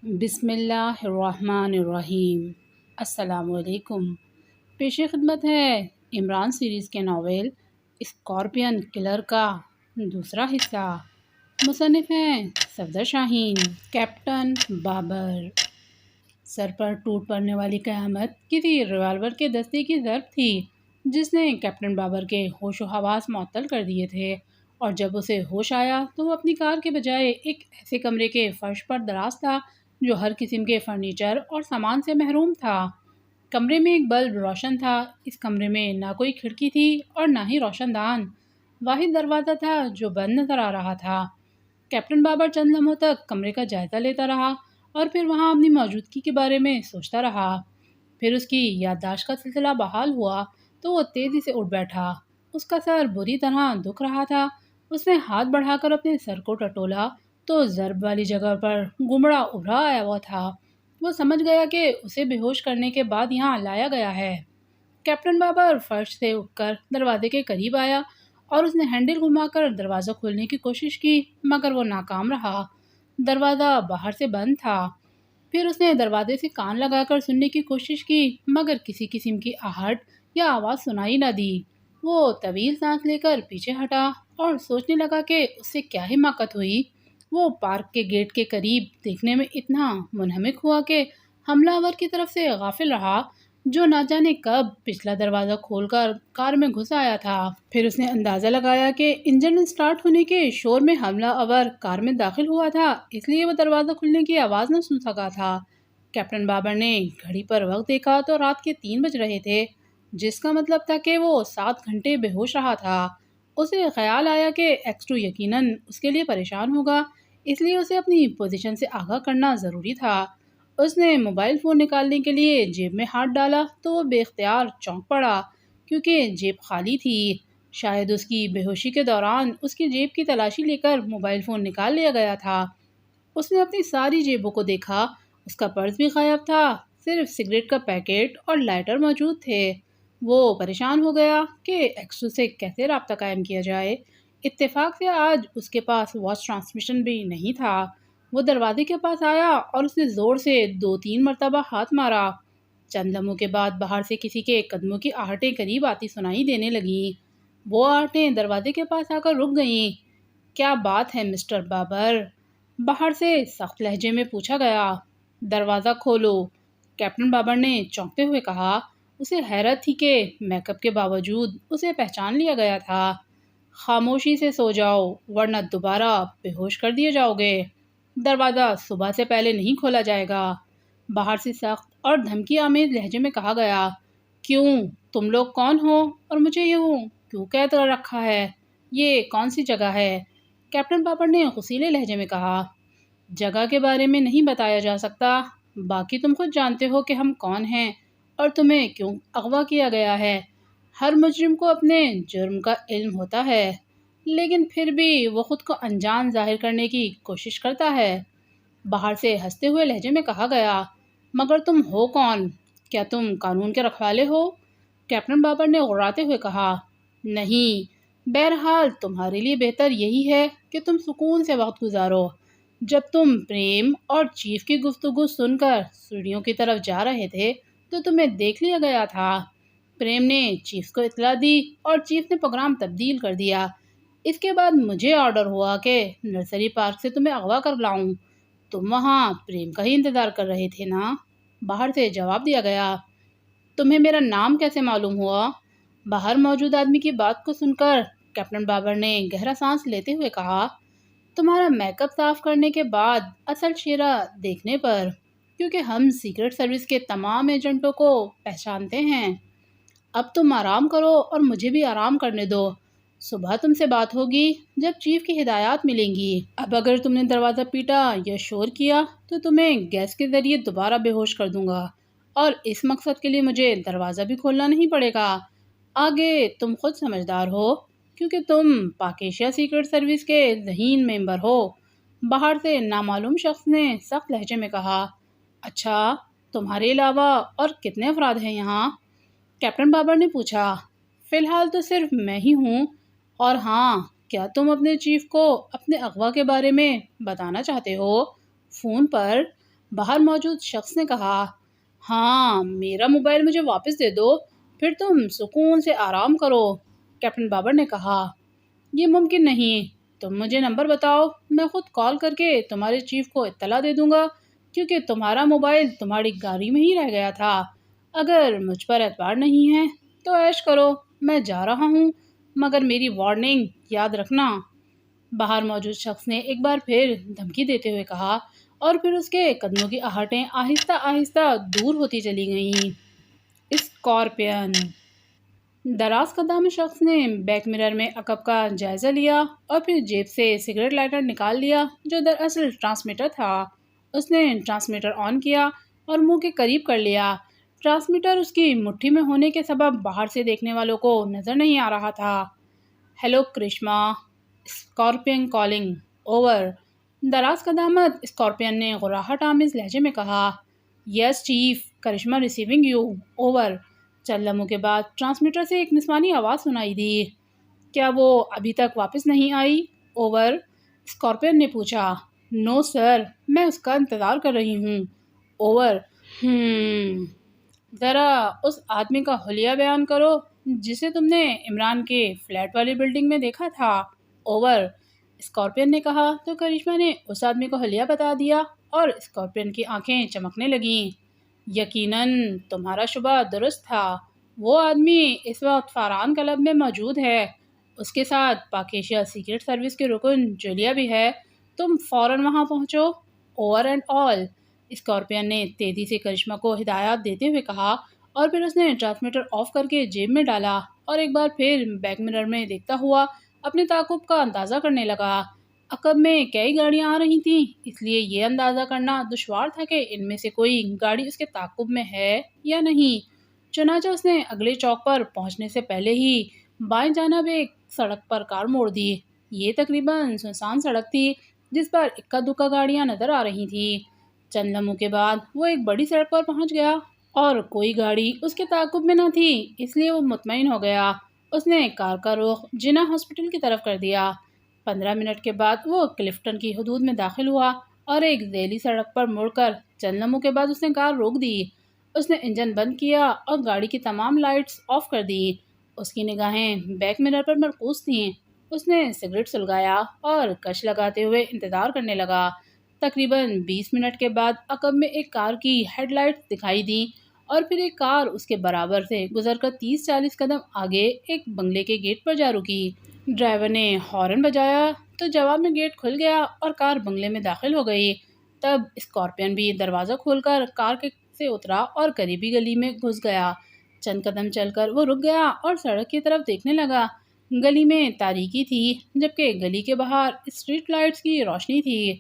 بسم اللہ الرحمن الرحیم۔ السلام علیکم۔ پیش خدمت ہے عمران سیریز کے ناول اسکارپین کلر کا دوسرا حصہ۔ مصنف ہیں صفدر شاہین۔ کیپٹن بابر۔ سر پر ٹوٹ پڑنے والی قیامت کسی ریوالور کے دستے کی ضرب تھی جس نے کیپٹن بابر کے ہوش و حواس معطل کر دیے تھے، اور جب اسے ہوش آیا تو وہ اپنی کار کے بجائے ایک ایسے کمرے کے فرش پر دراز تھا جو ہر قسم کے فرنیچر اور سامان سے محروم تھا۔ کمرے میں ایک بلب روشن تھا۔ اس کمرے میں نہ کوئی کھڑکی تھی اور نہ ہی روشن دان۔ واحد دروازہ تھا جو بند نظر آ رہا تھا۔ کیپٹن بابر چند لمحوں تک کمرے کا جائزہ لیتا رہا اور پھر وہاں اپنی موجودگی کے بارے میں سوچتا رہا۔ پھر اس کی یادداشت کا سلسلہ بحال ہوا تو وہ تیزی سے اٹھ بیٹھا۔ اس کا سر بری طرح دکھ رہا تھا۔ اس نے ہاتھ بڑھا کر اپنے سر کو ٹٹولا تو ضرب والی جگہ پر گمڑا ابھرا آیا ہوا تھا۔ وہ سمجھ گیا کہ اسے بے ہوش کرنے کے بعد یہاں لایا گیا ہے۔ کیپٹن بابر فرش سے اٹھ کر دروازے کے قریب آیا اور اس نے ہینڈل گھما کر دروازہ کھولنے کی کوشش کی، مگر وہ ناکام رہا۔ دروازہ باہر سے بند تھا۔ پھر اس نے دروازے سے کان لگا کر سننے کی کوشش کی، مگر کسی قسم کی آہٹ یا آواز سنائی نہ دی۔ وہ طویل سانس لے کر پیچھے ہٹا اور سوچنے لگا کہ اس سے کیا حماقت ہوئی۔ وہ پارک کے گیٹ کے قریب دیکھنے میں اتنا منہمک ہوا کہ حملہ آور کی طرف سے غافل رہا جو نہ جانے کب پچھلا دروازہ کھول کر کار میں گھس آیا تھا۔ پھر اس نے اندازہ لگایا کہ انجن سٹارٹ ہونے کے شور میں حملہ آور کار میں داخل ہوا تھا، اس لیے وہ دروازہ کھلنے کی آواز نہ سن سکا تھا۔ کیپٹن بابر نے گھڑی پر وقت دیکھا تو رات کے 3 بج رہے تھے، جس کا مطلب تھا کہ وہ 7 گھنٹے بے ہوش رہا تھا۔ اسے خیال آیا کہ ایکسٹرو یقیناً اس کے لیے پریشان ہوگا، اس لیے اسے اپنی پوزیشن سے آگاہ کرنا ضروری تھا۔ اس نے موبائل فون نکالنے کے لیے جیب میں ہاتھ ڈالا تو وہ بے اختیار چونک پڑا کیونکہ جیب خالی تھی۔ شاید اس کی بے ہوشی کے دوران اس کی جیب کی تلاشی لے کر موبائل فون نکال لیا گیا تھا۔ اس نے اپنی ساری جیبوں کو دیکھا، اس کا پرس بھی غائب تھا، صرف سگریٹ کا پیکٹ اور لائٹر موجود تھے۔ وہ پریشان ہو گیا کہ ایکسٹرو سے کیسے رابطہ قائم کیا جائے۔ اتفاق سے آج اس کے پاس واچ ٹرانسمیشن بھی نہیں تھا۔ وہ دروازے کے پاس آیا اور اس نے زور سے 2-3 مرتبہ ہاتھ مارا۔ چند لمحوں کے بعد باہر سے کسی کے قدموں کی آہٹیں قریب آتی سنائی دینے لگیں۔ وہ آہٹیں دروازے کے پاس آ کر رک گئیں۔ کیا بات ہے مسٹر بابر؟ باہر سے سخت لہجے میں پوچھا گیا۔ دروازہ کھولو، کیپٹن بابر نے چونکتے ہوئے کہا۔ اسے حیرت تھی کہ میک اپ کے باوجود اسے پہچان لیا گیا تھا۔ خاموشی سے سو جاؤ ورنہ دوبارہ بے ہوش کر دیے جاؤ گے۔ دروازہ صبح سے پہلے نہیں کھولا جائے گا، باہر سے سخت اور دھمکی آمیز لہجے میں کہا گیا۔ کیوں؟ تم لوگ کون ہو اور مجھے یوں کیوں قید کر رکھا ہے؟ یہ کون سی جگہ ہے؟ کیپٹن بابر نے غصیلے لہجے میں کہا۔ جگہ کے بارے میں نہیں بتایا جا سکتا، باقی تم خود جانتے ہو کہ ہم کون ہیں اور تمہیں کیوں اغوا کیا گیا ہے۔ ہر مجرم کو اپنے جرم کا علم ہوتا ہے، لیکن پھر بھی وہ خود کو انجان ظاہر کرنے کی کوشش کرتا ہے۔ باہر سے ہنستے ہوئے لہجے میں کہا گیا۔ مگر تم ہو کون؟ کیا تم قانون کے رکھوالے ہو؟ کیپٹن بابر نے غراتے ہوئے کہا۔ نہیں، بہرحال تمہارے لیے بہتر یہی ہے کہ تم سکون سے وقت گزارو۔ جب تم پریم اور چیف کی گفتگو سن کر سیڑھیوں کی طرف جا رہے تھے تو تمہیں دیکھ لیا گیا تھا۔ پریم نے چیف کو اطلاع دی اور چیف نے پروگرام تبدیل کر دیا۔ اس کے بعد مجھے آرڈر ہوا کہ نرسری پارک سے تمہیں اغوا کر لاؤں۔ تم وہاں پریم کا ہی انتظار کر رہے تھے نا؟ باہر سے جواب دیا گیا۔ تمہیں میرا نام کیسے معلوم ہوا؟ باہر موجود آدمی کی بات کو سن کر کیپٹن بابر نے گہرا سانس لیتے ہوئے کہا۔ تمہارا میک اپ صاف کرنے کے بعد اصل چہرہ دیکھنے پر، کیونکہ ہم سیکرٹ سروس کے تمام ایجنٹوں کو پہچانتے ہیں۔ اب تم آرام کرو اور مجھے بھی آرام کرنے دو۔ صبح تم سے بات ہوگی جب چیف کی ہدایات ملیں گی۔ اب اگر تم نے دروازہ پیٹا یا شور کیا تو تمہیں گیس کے ذریعے دوبارہ بے ہوش کر دوں گا، اور اس مقصد کے لیے مجھے دروازہ بھی کھولنا نہیں پڑے گا۔ آگے تم خود سمجھدار ہو، کیونکہ تم پاک ایشیا سیکرٹ سروس کے ذہین ممبر ہو۔ باہر سے نامعلوم شخص نے سخت لہجے میں کہا۔ اچھا، تمہارے علاوہ اور کتنے افراد ہیں یہاں؟ کیپٹن بابر نے پوچھا۔ فی الحال تو صرف میں ہی ہوں، اور ہاں، کیا تم اپنے چیف کو اپنے اغوا کے بارے میں بتانا چاہتے ہو؟ فون پر باہر موجود شخص نے کہا۔ ہاں، میرا موبائل مجھے واپس دے دو، پھر تم سکون سے آرام کرو، کیپٹن بابر نے کہا۔ یہ ممکن نہیں، تم مجھے نمبر بتاؤ، میں خود کال کر کے تمہارے چیف کو اطلاع دے دوں گا، کیونکہ تمہارا موبائل تمہاری گاڑی میں ہی رہ گیا تھا۔ اگر مجھ پر اعتبار نہیں ہے تو عیش کرو، میں جا رہا ہوں، مگر میری وارننگ یاد رکھنا۔ باہر موجود شخص نے ایک بار پھر دھمکی دیتے ہوئے کہا، اور پھر اس کے قدموں کی آہٹیں آہستہ آہستہ دور ہوتی چلی گئیں۔ اسکارپین۔ دراز قدم شخص نے بیک مرر میں عقب کا جائزہ لیا اور پھر جیب سے سگریٹ لائٹر نکال لیا جو دراصل ٹرانسمیٹر تھا۔ اس نے ٹرانسمیٹر آن کیا اور منہ کے قریب کر لیا۔ ٹرانسمیٹر اس کی مٹھی میں ہونے کے سبب باہر سے دیکھنے والوں کو نظر نہیں آ رہا تھا۔ Hello Karishma, Scorpion calling, over. دراز قدامت اسکارپین نے غراہٹ آمیز لہجے میں کہا۔ Yes chief, Karishma receiving you, over. چند لمحوں کے بعد ٹرانسمیٹر سے ایک نسوانی آواز سنائی دی۔ کیا وہ ابھی تک واپس نہیں آئی، اوور؟ اسکارپین نے پوچھا۔ نو سر، میں اس کا انتظار کر رہی ہوں، اوور۔ ذرا اس آدمی کا حلیہ بیان کرو جسے تم نے عمران کے فلیٹ والی بلڈنگ میں دیکھا تھا، اوور۔ اسکارپین نے کہا تو کرشما نے اس آدمی کو حلیہ بتا دیا اور اسکارپین کی آنکھیں چمکنے لگیں۔ یقیناً تمہارا شبہ درست تھا، وہ آدمی اس وقت فاران کلب میں موجود ہے، اس کے ساتھ پاک ایشیا سیکرٹ سروس کے رکن جولیا بھی ہے، تم فوراً وہاں پہنچو، اوور اینڈ آل۔ اسکارپین نے تیزی سے کرشما کو ہدایات دیتے ہوئے کہا اور پھر اس نے ٹرانسمیٹر آف کر کے جیب میں ڈالا اور ایک بار پھر بیک مرر میں دیکھتا ہوا اپنے تعاقب کا اندازہ کرنے لگا۔ عقب میں کئی گاڑیاں آ رہی تھیں، اس لیے یہ اندازہ کرنا دشوار تھا کہ ان میں سے کوئی گاڑی اس کے تعاقب میں ہے یا نہیں۔ چنانچہ اس نے اگلے چوک پر پہنچنے سے پہلے ہی بائیں جانب ایک سڑک پر کار موڑ دی۔ یہ تقریباً سنسان سڑک تھی جس پر اکا دکا گاڑیاں نظر آ رہی تھیں۔ چند لمحوں کے بعد وہ ایک بڑی سڑک پر پہنچ گیا اور کوئی گاڑی اس کے تعاقب میں نہ تھی، اس لیے وہ مطمئن ہو گیا۔ اس نے کار کا رخ جناح ہاسپٹل کی طرف کر دیا۔ 15 منٹ کے بعد وہ کلفٹن کی حدود میں داخل ہوا اور ایک ذیلی سڑک پر مڑ کر چند لمحوں کے بعد اس نے کار روک دی۔ اس نے انجن بند کیا اور گاڑی کی تمام لائٹس آف کر دی۔ اس کی نگاہیں بیک مرر پر مرکوز تھیں۔ اس نے سگریٹ سلگایا اور کش لگاتے ہوئے انتظار کرنے لگا۔ تقریباً 20 منٹ کے بعد عقب میں ایک کار کی ہیڈ لائٹس دکھائی دیں اور پھر ایک کار اس کے برابر سے گزر کر 30-40 قدم آگے ایک بنگلے کے گیٹ پر جا رکی۔ ڈرائیور نے ہارن بجایا تو جواب میں گیٹ کھل گیا اور کار بنگلے میں داخل ہو گئی۔ تب اسکارپین بھی دروازہ کھول کر کار سے اترا اور قریبی گلی میں گھس گیا۔ چند قدم چل کر وہ رک گیا اور سڑک کی طرف دیکھنے لگا۔ گلی میں تاریکی تھی جبکہ گلی کے باہر اسٹریٹ لائٹس کی روشنی تھی۔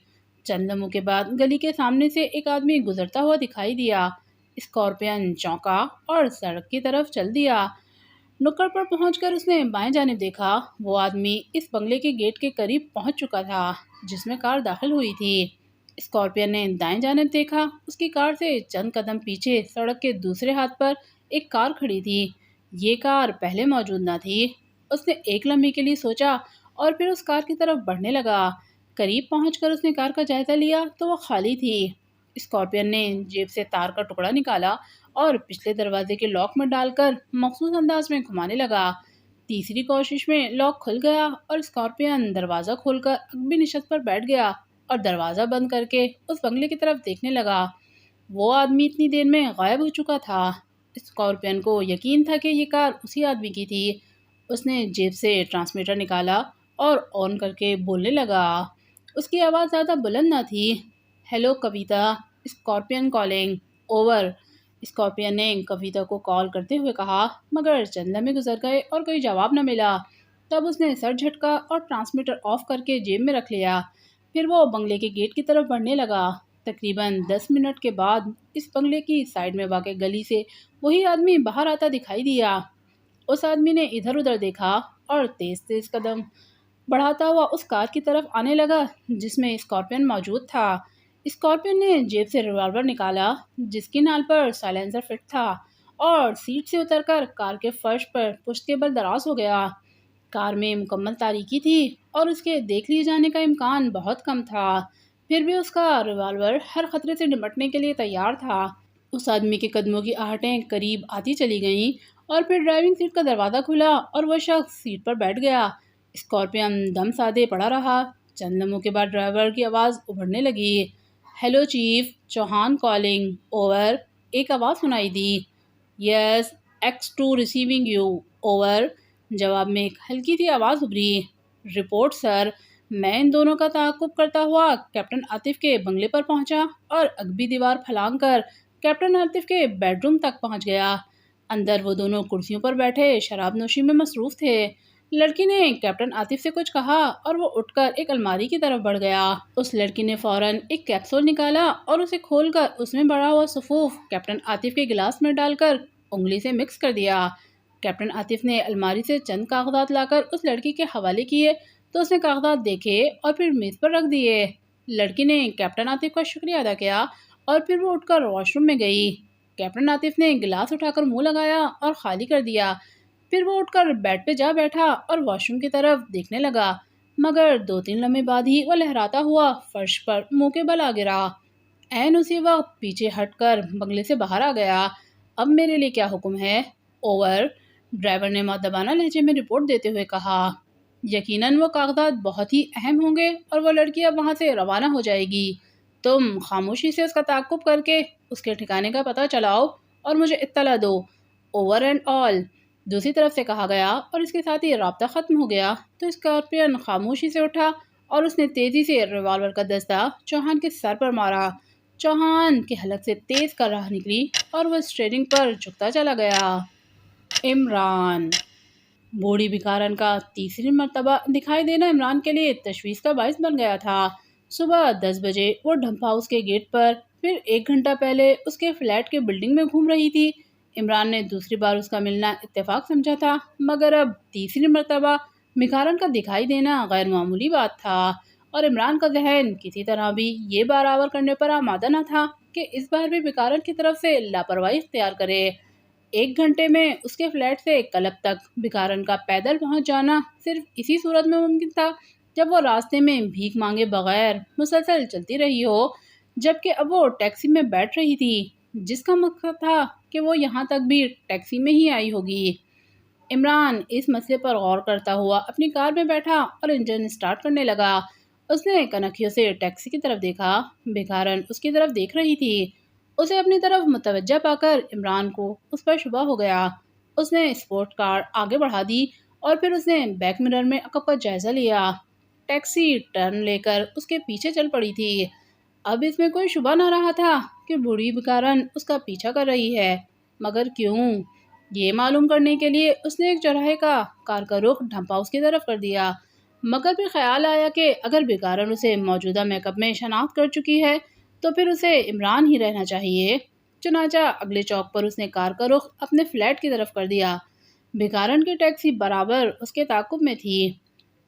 چند لمحوں کے بعد گلی کے سامنے سے ایک آدمی گزرتا ہوا دکھائی دیا۔ اسکارپین چونکا اور سڑک کی طرف چل دیا۔ نکڑ پر پہنچ کر اس نے بائیں جانب دیکھا، وہ آدمی اس بنگلے کے گیٹ کے قریب پہنچ چکا تھا جس میں کار داخل ہوئی تھی۔ اسکارپین نے دائیں جانب دیکھا، اس کی کار سے چند قدم پیچھے سڑک کے دوسرے ہاتھ پر ایک کار کھڑی تھی۔ یہ کار پہلے موجود نہ تھی۔ اس نے ایک لمحے کے لیے سوچا اور پھر اس کار کی طرف بڑھنے لگا۔ قریب پہنچ کر اس نے کار کا جائزہ لیا تو وہ خالی تھی۔ اسکارپین نے جیب سے تار کا ٹکڑا نکالا اور پچھلے دروازے کے لاک میں ڈال کر مخصوص انداز میں گھمانے لگا۔ تیسری کوشش میں لاک کھل گیا اور اسکارپین دروازہ کھول کر عقبی نشست پر بیٹھ گیا اور دروازہ بند کر کے اس بنگلے کی طرف دیکھنے لگا۔ وہ آدمی اتنی دیر میں غائب ہو چکا تھا۔ اسکارپین کو یقین تھا کہ یہ کار اسی آدمی کی تھی۔ اس نے جیب سے ٹرانسمیٹر نکالا اور آن کر کے بولنے لگا۔ اس کی آواز زیادہ بلند نہ تھی۔ ہیلو کویتا، اسکارپین کالنگ، اوور۔ اسکارپین نے کویتا کو کال کرتے ہوئے کہا مگر چند لمحے گزر گئے اور کوئی جواب نہ ملا۔ تب اس نے سر جھٹکا اور ٹرانسمیٹر آف کر کے جیب میں رکھ لیا۔ پھر وہ بنگلے کے گیٹ کی طرف بڑھنے لگا۔ تقریباً 10 منٹ کے بعد اس بنگلے کی سائڈ میں واقع گلی سے وہی آدمی باہر آتا دکھائی دیا۔ اس آدمی نے ادھر ادھر دیکھا اور تیز تیز قدم بڑھاتا ہوا اس کار کی طرف آنے لگا جس میں اسکارپین موجود تھا۔ اسکارپین نے جیب سے ریوالور نکالا جس کی نال پر سائلنسر فٹ تھا اور سیٹ سے اتر کر کار کے فرش پر پشت کے بل دراز ہو گیا۔ کار میں مکمل تاریکی تھی اور اس کے دیکھ لیے جانے کا امکان بہت کم تھا۔ پھر بھی اس کا ریوالور ہر خطرے سے نمٹنے کے لیے تیار تھا۔ اس آدمی کے قدموں کی آہٹیں قریب آتی چلی گئیں اور پھر ڈرائیونگ سیٹ کا دروازہ کھلا اور وہ شخص سیٹ پر بیٹھ گیا۔ اسکارپین دم سادے پڑا رہا۔ چند لمحوں کے بعد ڈرائیور کی آواز ابھرنے لگی۔ Hello chief, Chauhan calling, over. ایک آواز سنائی دی۔ یس، X2 ریسیونگ یو، اوور۔ جواب میں ایک ہلکی سی آواز ابھری۔ رپورٹ سر، میں ان دونوں کا تعاقب کرتا ہوا کیپٹن عاطف کے بنگلے پر پہنچا اور اگبی دیوار پھلانگ کر کیپٹن عاطف کے بیڈ روم تک پہنچ گیا۔ اندر وہ دونوں کرسیوں پر بیٹھے شراب نوشی میں مصروف تھے۔ لڑکی نے کیپٹن عاطف سے کچھ کہا اور وہ اٹھ کر ایک الماری کی طرف بڑھ گیا۔ اس لڑکی نے فوراً ایک کیپسول نکالا اور اسے کھول کر اس میں بڑا ہوا سفوف کیپٹن عاطف کے گلاس میں ڈال کر انگلی سے مکس کر دیا۔ کیپٹن عاطف نے الماری سے چند کاغذات لا کر اس لڑکی کے حوالے کیے تو اس نے کاغذات دیکھے اور پھر میز پر رکھ دیے۔ لڑکی نے کیپٹن عاطف کا شکریہ ادا کیا اور پھر وہ اٹھ کر واش روم میں گئی۔ کیپٹن عاطف نے گلاس اٹھا کر منہ لگایا اور خالی کر دیا۔ پھر وہ اٹھ کر بیڈ پہ جا بیٹھا اور واش روم کی طرف دیکھنے لگا، مگر 2-3 لمحے بعد ہی وہ لہراتا ہوا فرش پر منہ کے بل آ گرا۔ عین اسی وقت پیچھے ہٹ کر بنگلے سے باہر آ گیا۔ اب میرے لیے کیا حکم ہے؟ اوور، ڈرائیور نے مؤدبانہ لہجے میں رپورٹ دیتے ہوئے کہا۔ یقیناً وہ کاغذات بہت ہی اہم ہوں گے اور وہ لڑکی اب وہاں سے روانہ ہو جائے گی۔ تم خاموشی سے اس کا تعاقب کر کے اس کے ٹھکانے کا پتہ چلاؤ اور مجھے اطلاع دو۔ اوور اینڈ آل، دوسری طرف سے کہا گیا اور اس کے ساتھ ہی رابطہ ختم ہو گیا تو اسکارپین خاموشی سے اٹھا اور اس نے تیزی سے ریوالور کا دستہ چوہان کے سر پر مارا۔ چوہان کے حلق سے تیز کراہ نکلی اور وہ اسٹیئرنگ پر جھکتا چلا گیا۔ عمران، بوڑھی بیکارن کا تیسری مرتبہ دکھائی دینا عمران کے لیے تشویش کا باعث بن گیا تھا۔ صبح 10 بجے وہ ڈمپ ہاؤس کے گیٹ پر، پھر 1 گھنٹہ پہلے اس کے فلیٹ کے بلڈنگ میں گھوم رہی تھی۔ عمران نے دوسری بار اس کا ملنا اتفاق سمجھا تھا، مگر اب تیسری مرتبہ بیکارن کا دکھائی دینا غیر معمولی بات تھا اور عمران کا ذہن کسی طرح بھی یہ برابر کرنے پر آمادہ نہ تھا کہ اس بار بھی بیکارن کی طرف سے لاپرواہی اختیار کرے۔ 1 گھنٹے میں اس کے فلیٹ سے کلب تک بیکارن کا پیدل پہنچ جانا صرف اسی صورت میں ممکن تھا جب وہ راستے میں بھیک مانگے بغیر مسلسل چلتی رہی ہو، جبکہ اب وہ ٹیکسی میں بیٹھ رہی تھی جس کا مقصد تھا کہ وہ یہاں تک بھی ٹیکسی میں ہی آئی ہوگی۔ عمران اس مسئلے پر غور کرتا ہوا اپنی کار میں بیٹھا اور انجن سٹارٹ کرنے لگا۔ اس نے کنکھیوں سے ٹیکسی کی طرف دیکھا۔ بیکارن اس کی طرف دیکھ رہی تھی۔ اسے اپنی طرف متوجہ پا کر عمران کو اس پر شبہ ہو گیا۔ اس نے اسپورٹ کار آگے بڑھا دی اور پھر اس نے بیک مرر میں عقب کا جائزہ لیا۔ ٹیکسی ٹرن لے کر اس کے پیچھے چل پڑی تھی۔ اب اس میں کوئی شبہ نہ رہا تھا کہ بوڑھی بیکارن اس کا پیچھا کر رہی ہے، مگر کیوں؟ یہ معلوم کرنے کے لیے اس نے ایک چوراہے کا کار کا رخ ڈمپ ہاؤس کی طرف کر دیا، مگر پھر خیال آیا کہ اگر بیکارن اسے موجودہ میک اپ میں شناخت کر چکی ہے تو پھر اسے عمران ہی رہنا چاہیے۔ چنانچہ اگلے چوک پر اس نے کار کا رخ اپنے فلیٹ کی طرف کر دیا۔ بیکارن کی ٹیکسی برابر اس کے تعاقب میں تھی۔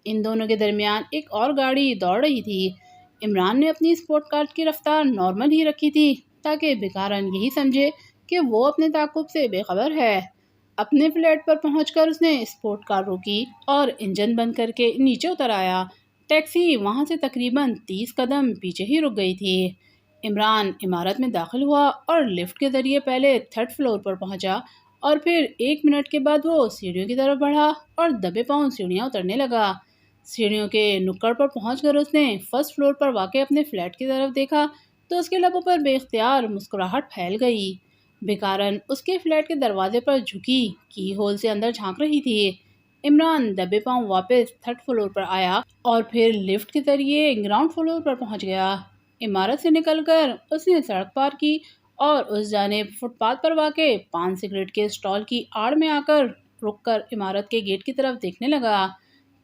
ان دونوں کے درمیان ایک اور گاڑی دوڑ رہی تھی۔ عمران نے اپنی اسپورٹ کار کی رفتار نارمل ہی رکھی تھی تاکہ بیکارن یہی سمجھے کہ وہ اپنے تعاقب سے بے خبر ہے۔ اپنے فلیٹ پر پہنچ کر اس نے اسپورٹ کار روکی اور انجن بند کر کے نیچے اتر آیا۔ ٹیکسی وہاں سے تقریباً 30 قدم پیچھے ہی رک گئی تھی۔ عمران عمارت میں داخل ہوا اور لفٹ کے ذریعے پہلے 3rd فلور پر پہنچا اور پھر 1 منٹ کے بعد وہ سیڑھیوں کی طرف بڑھا اور دبے پاؤں سیڑھیاں اترنے لگا۔ سیڑھیوں کے نکڑ پر پہنچ کر اس نے 1st فلور پر واقع اپنے فلیٹ کی طرف دیکھا تو اس کے لبوں پر بے اختیار مسکراہٹ پھیل گئی۔ بیکارن اس کے فلیٹ کے دروازے پر جھکی کی ہول سے اندر جھانک رہی تھی۔ عمران دبے پاؤں واپس 3rd فلور پر آیا اور پھر لفٹ کے ذریعے گراؤنڈ فلور پر پہنچ گیا۔ عمارت سے نکل کر اس نے سڑک پار کی اور اس جانب فٹ پاتھ پر واقع پان سگریٹ کے اسٹال کی آڑ میں آ کر رک کر عمارت کے گیٹ کی طرف دیکھنے لگا۔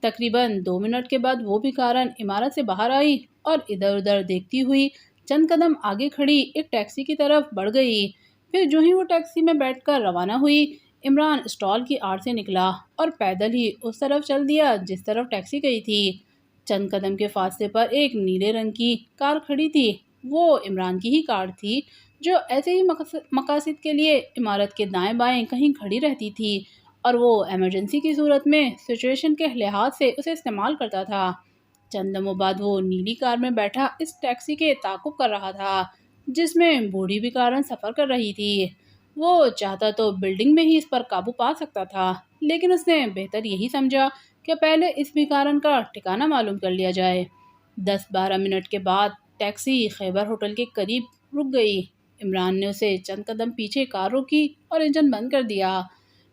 تقریباً 2 منٹ کے بعد وہ بیکارن عمارت سے باہر آئی اور ادھر ادھر دیکھتی ہوئی چند قدم آگے کھڑی ایک ٹیکسی کی طرف بڑھ گئی۔ پھر جو ہی وہ ٹیکسی میں بیٹھ کر روانہ ہوئی، عمران اسٹال کی آڑ سے نکلا اور پیدل ہی اس طرف چل دیا جس طرف ٹیکسی گئی تھی۔ چند قدم کے فاصلے پر ایک نیلے رنگ کی کار کھڑی تھی۔ وہ عمران کی ہی کار تھی جو ایسے ہی مقاصد کے لیے عمارت کے دائیں بائیں کہیں کھڑی رہتی تھی اور وہ ایمرجنسی کی صورت میں سچویشن کے لحاظ سے اسے استعمال کرتا تھا۔ چند لمحوں بعد وہ نیلی کار میں بیٹھا اس ٹیکسی کے تعاقب کر رہا تھا جس میں بوڑھی بیکارن سفر کر رہی تھی۔ وہ چاہتا تو بلڈنگ میں ہی اس پر قابو پا سکتا تھا، لیکن اس نے بہتر یہی سمجھا کہ پہلے اس بیکارن کا ٹھکانہ معلوم کر لیا جائے۔ 10-12 منٹ کے بعد ٹیکسی خیبر ہوٹل کے قریب رک گئی۔ عمران نے اسے چند قدم پیچھے کار روکی اور انجن بند کر دیا۔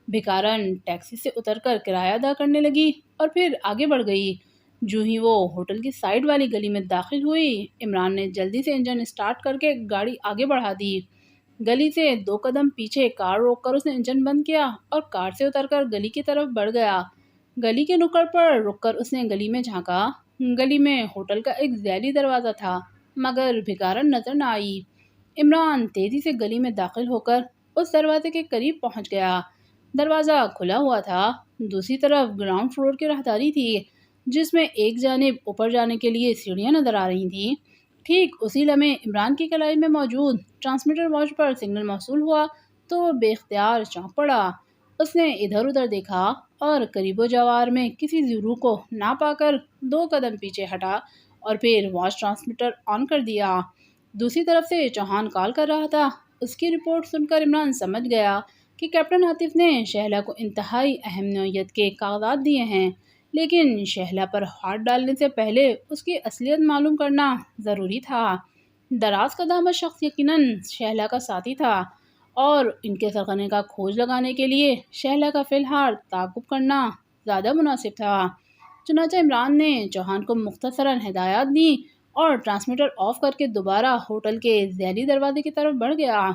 بھکارن ٹیکسی سے اتر کر کرایہ ادا کرنے لگی اور پھر آگے بڑھ گئی۔ جو ہی وہ ہوٹل کی سائڈ والی گلی میں داخل ہوئی، عمران نے جلدی سے انجن اسٹارٹ کر کے گاڑی آگے بڑھا دی۔ گلی سے 2 قدم پیچھے کار روک کر اس نے انجن بند کیا اور کار سے اتر کر گلی کی طرف بڑھ گیا۔ گلی کے نکڑ پر رک کر اس نے گلی میں جھانکا۔ گلی میں ہوٹل کا ایک ذیلی دروازہ تھا، مگر بھکارن نظر نہ آئی۔ عمران تیزی سے گلی میں داخل ہو کر اس دروازے کے قریب پہنچ گیا۔ دروازہ کھلا ہوا تھا۔ دوسری طرف گراؤنڈ فلور کی راہداری تھی، جس میں ایک جانب اوپر جانے کے لیے سیڑھیاں نظر آ رہی تھیں۔ ٹھیک اسی لمحے عمران کی کلائی میں موجود ٹرانسمیٹر واچ پر سگنل موصول ہوا تو وہ بے اختیار چونک پڑا۔ اس نے ادھر ادھر دیکھا اور قریب و جوار میں کسی زیرو کو نہ پا کر 2 قدم پیچھے ہٹا اور پھر واچ ٹرانسمیٹر آن کر دیا۔ دوسری طرف سے چوہان کال کر رہا تھا۔ اس کی رپورٹ سن کر عمران سمجھ گیا کہ کیپٹن عاطف نے شہلا کو انتہائی اہم نوعیت کے کاغذات دیے ہیں، لیکن شہلا پر ہاتھ ڈالنے سے پہلے اس کی اصلیت معلوم کرنا ضروری تھا۔ دراز قدامت شخص یقیناً شہلا کا ساتھی تھا اور ان کے سرغنے کا کھوج لگانے کے لیے شہلا کا فی الحال تعاقب کرنا زیادہ مناسب تھا۔ چنانچہ عمران نے چوہان کو مختصراً ہدایات دیں اور ٹرانسمیٹر آف کر کے دوبارہ ہوٹل کے ذیلی دروازے کی طرف بڑھ گیا۔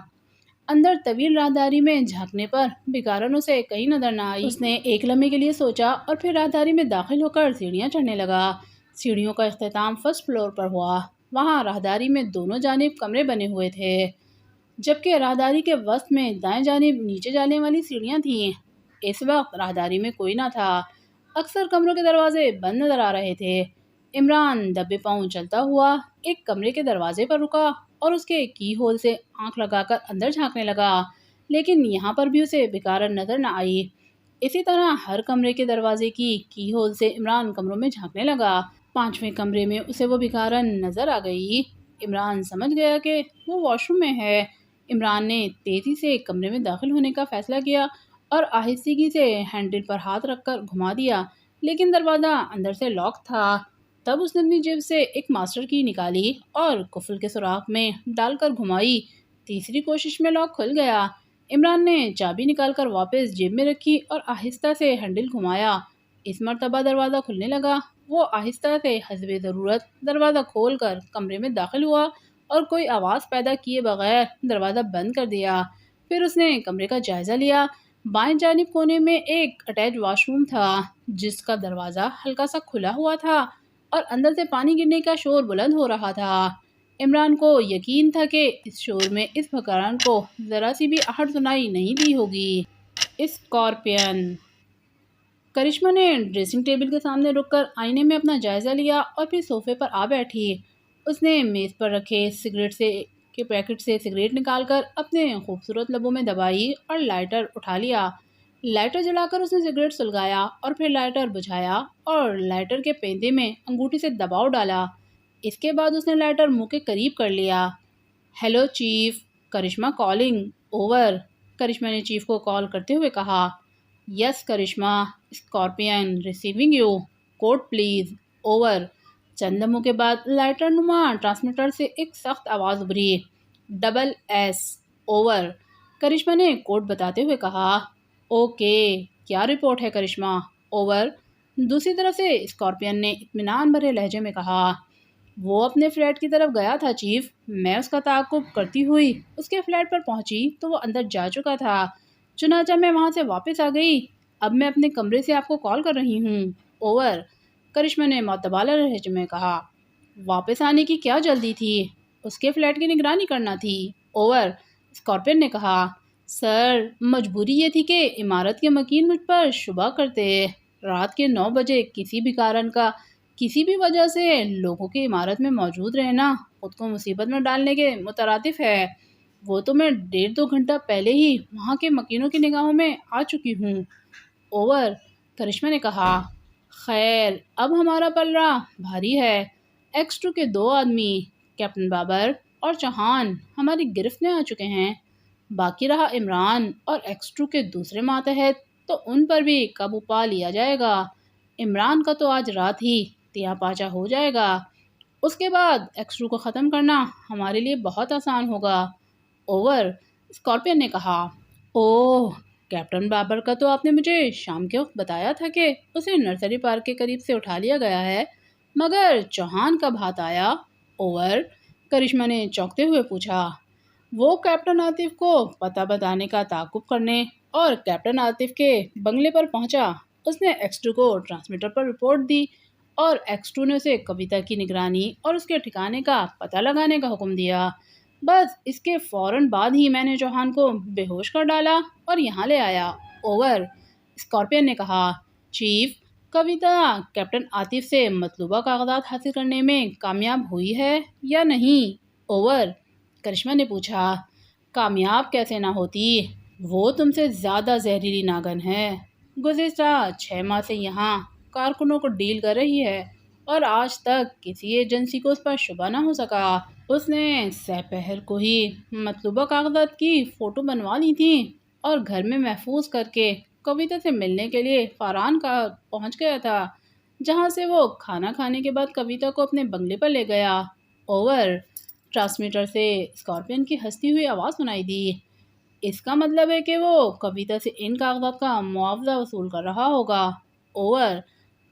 اندر طویل راہداری میں جھانکنے پر بیکارن اسے کہیں نظر نہ آئی۔ اس نے ایک لمحے کے لیے سوچا اور پھر راہداری میں داخل ہو کر سیڑھیاں چڑھنے لگا۔ سیڑھیوں کا اختتام فرسٹ فلور پر ہوا۔ وہاں راہداری میں دونوں جانب کمرے بنے ہوئے تھے، جبکہ راہداری کے وسط میں دائیں جانب نیچے جانے والی سیڑھیاں تھیں۔ اس وقت راہداری میں کوئی نہ تھا۔ اکثر کمروں کے دروازے بند نظر آ رہے تھے۔ عمران دبے پاؤں چلتا ہوا ایک کمرے کے دروازے پر رکا اور اس کے کی ہول سے آنکھ لگا کر اندر جھانکنے لگا، لیکن یہاں پر بھی اسے بیکارن نظر نہ آئی۔ اسی طرح ہر کمرے کے دروازے کی ہول سے عمران کمروں میں جھانکنے لگا۔ 5ویں کمرے میں اسے وہ بیکارن نظر آ گئی۔ عمران سمجھ گیا کہ وہ واش روم میں ہے۔ عمران نے تیزی سے کمرے میں داخل ہونے کا فیصلہ کیا اور آہستگی سے ہینڈل پر ہاتھ رکھ کر گھما دیا، لیکن دروازہ اندر سے لاک تھا۔ تب اس نے اپنی جیب سے ایک ماسٹر کی نکالی اور قفل کے سوراخ میں ڈال کر گھمائی۔ تیسری کوشش میں لاک کھل گیا۔ عمران نے چابی نکال کر واپس جیب میں رکھی اور آہستہ سے ہینڈل گھمایا۔ اس مرتبہ دروازہ کھلنے لگا۔ وہ آہستہ سے حسب ضرورت دروازہ کھول کر کمرے میں داخل ہوا اور کوئی آواز پیدا کیے بغیر دروازہ بند کر دیا۔ پھر اس نے کمرے کا جائزہ لیا۔ بائیں جانب کونے میں ایک اٹیچ واش روم تھا، جس کا دروازہ ہلکا سا کھلا ہوا تھا اور اندر سے پانی گرنے کا شور بلند ہو رہا تھا۔ عمران کو یقین تھا کہ اس شور میں اس بھکارن کو ذرا سی بھی آہٹ سنائی نہیں دی ہوگی۔ اسکارپین۔ کرشمہ نے ڈریسنگ ٹیبل کے سامنے رک کر آئینے میں اپنا جائزہ لیا اور پھر صوفے پر آ بیٹھی۔ اس نے میز پر رکھے سگریٹ کے پیکٹ سے سگریٹ نکال کر اپنے خوبصورت لبوں میں دبائی اور لائٹر اٹھا لیا۔ لائٹر جلا کر اس نے سگریٹ سلگایا اور پھر لائٹر بجھایا اور لائٹر کے پیندے میں انگوٹھی سے دباؤ ڈالا۔ اس کے بعد اس نے لائٹر منہ کے قریب کر لیا۔ Hello chief, Karishma calling, over. Karishma نے چیف کو کال کرتے ہوئے کہا۔ Yes Karishma, Scorpion receiving you, code please, over. چند لمحوں کے بعد لائٹر نما ٹرانسمیٹر سے ایک سخت آواز ابھری۔ Double S, over. کرشمہ نے کوڈ بتاتے ہوئے کہا۔ اوکے، کیا رپورٹ ہے کرشمہ، اوور۔ دوسری طرف سے اسکارپین نے اطمینان بھرے لہجے میں کہا۔ وہ اپنے فلیٹ کی طرف گیا تھا چیف۔ میں اس کا تعاقب کرتی ہوئی اس کے فلیٹ پر پہنچی تو وہ اندر جا چکا تھا، چنانچہ میں وہاں سے واپس آ گئی۔ اب میں اپنے کمرے سے آپ کو کال کر رہی ہوں، اوور۔ کرشمہ نے معتبانہ لہجے میں کہا۔ واپس آنے کی کیا جلدی تھی؟ اس کے فلیٹ کی نگرانی کرنا تھی، اوور۔ اسکارپین نے کہا۔ سر، مجبوری یہ تھی کہ عمارت کے مکین مجھ پر شبہ کرتے۔ رات کے 9 بجے کسی بیکارن کا کسی بھی وجہ سے لوگوں کی عمارت میں موجود رہنا خود کو مصیبت میں ڈالنے کے مترادف ہے۔ وہ تو میں 1.5-2 گھنٹہ پہلے ہی وہاں کے مکینوں کی نگاہوں میں آ چکی ہوں، اوور۔ کرشمہ نے کہا۔ خیر اب ہمارا پلڑا بھاری ہے۔ ایکس 2 کے 2 آدمی کیپٹن بابر اور چوہان ہماری گرفت میں آ چکے ہیں۔ باقی رہا عمران اور ایکس 2 کے دوسرے ماتحت، تو ان پر بھی قابو پا لیا جائے گا۔ عمران کا تو آج رات ہی تیا پاچا ہو جائے گا۔ اس کے بعد ایکس 2 کو ختم کرنا ہمارے لیے بہت آسان ہوگا۔ اوور، اسکارپین نے کہا۔ اوہ، کیپٹن بابر کا تو آپ نے مجھے شام کے وقت بتایا تھا کہ اسے نرسری پارک کے قریب سے اٹھا لیا گیا ہے، مگر چوہان کب ہاتھ آیا؟ اوور، کرشمہ نے چونکتے ہوئے پوچھا۔ وہ کیپٹن عاطف کو پتہ بتانے کا تعاقب کرنے اور کیپٹن عاطف کے بنگلے پر پہنچا۔ اس نے ایکس 2 کو ٹرانسمیٹر پر رپورٹ دی اور ایکس 2 نے اسے کویتا کی نگرانی اور اس کے ٹھکانے کا پتہ لگانے کا حکم دیا۔ بس اس کے فوراً بعد ہی میں نے چوہان کو بے ہوش کر ڈالا اور یہاں لے آیا۔ اوور، اسکارپین نے کہا۔ چیف، کویتا کیپٹن عاطف سے مطلوبہ کاغذات حاصل کرنے میں کامیاب ہوئی ہے یا نہیں؟ اوور، کرشمہ نے پوچھا۔ کامیاب کیسے نہ ہوتی؟ وہ تم سے زیادہ زہریلی ناگن ہے۔ گزشتہ 6 ماہ سے یہاں کارکنوں کو ڈیل کر رہی ہے اور آج تک کسی ایجنسی کو اس پر شبہ نہ ہو سکا۔ اس نے سہ پہر کو ہی مطلوبہ کاغذات کی فوٹو بنوا لی تھی اور گھر میں محفوظ کر کے کویتا سے ملنے کے لیے فاران کا پہنچ گیا تھا، جہاں سے وہ کھانا کھانے کے بعد کویتا کو اپنے بنگلے پر لے گیا۔ اوور، ٹرانسمیٹر سے اسکارپین کی ہنستی ہوئی آواز سنائی دی۔ اس کا مطلب ہے کہ وہ کویتا سے ان کاغذات کا معاوضہ وصول کر رہا ہوگا۔ اوور،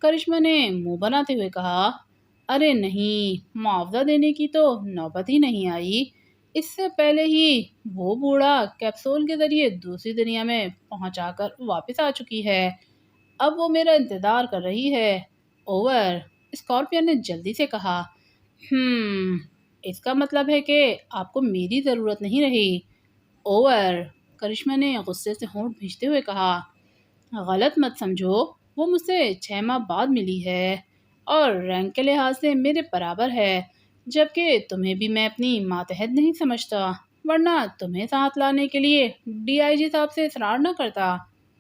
کرشمہ نے منہ بناتے ہوئے کہا۔ ارے نہیں، معاوضہ دینے کی تو نوبت ہی نہیں آئی۔ اس سے پہلے ہی وہ بوڑھا کیپسول کے ذریعے دوسری دنیا میں پہنچا کر واپس آ چکی ہے۔ اب وہ میرا انتظار کر رہی ہے۔ اوور، اسکارپین نے جلدی سے کہا۔ اس کا مطلب ہے کہ آپ کو میری ضرورت نہیں رہی۔ اوور، کرشمہ نے غصے سے ہونٹ بھینچتے ہوئے کہا۔ غلط مت سمجھو، وہ مجھ سے 6 ماہ بعد ملی ہے اور رینک کے لحاظ سے میرے برابر ہے، جبکہ تمہیں بھی میں اپنی ماتحت نہیں سمجھتا، ورنہ تمہیں ساتھ لانے کے لیے ڈی آئی جی صاحب سے اصرار نہ کرتا۔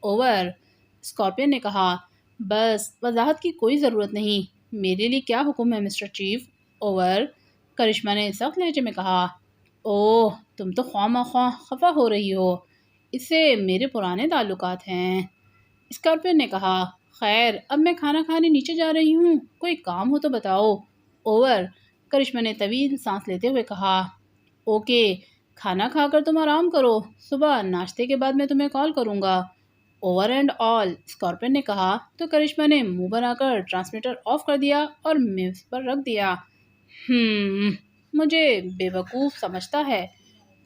اوور، اسکارپین نے کہا۔ بس وضاحت کی کوئی ضرورت نہیں، میرے لیے کیا حکم ہے مسٹر چیف؟ اوور، کرشمہ نے سخت لہجے میں کہا۔ اوہ، تم تو خواہ مخواہ خفا ہو رہی ہو، اس سے میرے پرانے تعلقات ہیں، اسکارپین نے کہا۔ خیر اب میں کھانا کھانے نیچے جا رہی ہوں، کوئی کام ہو تو بتاؤ۔ اوور، کرشمہ نے طویل سانس لیتے ہوئے کہا۔ اوکے، کھانا کھا کر تم آرام کرو، صبح ناشتے کے بعد میں تمہیں کال کروں گا۔ اوور اینڈ آل، اسکارپین نے کہا تو کرشمہ نے منہ بنا کر ٹرانسمیٹر آف کر دیا اور میز پر رکھ دیا۔ مجھے بے وقوف سمجھتا ہے،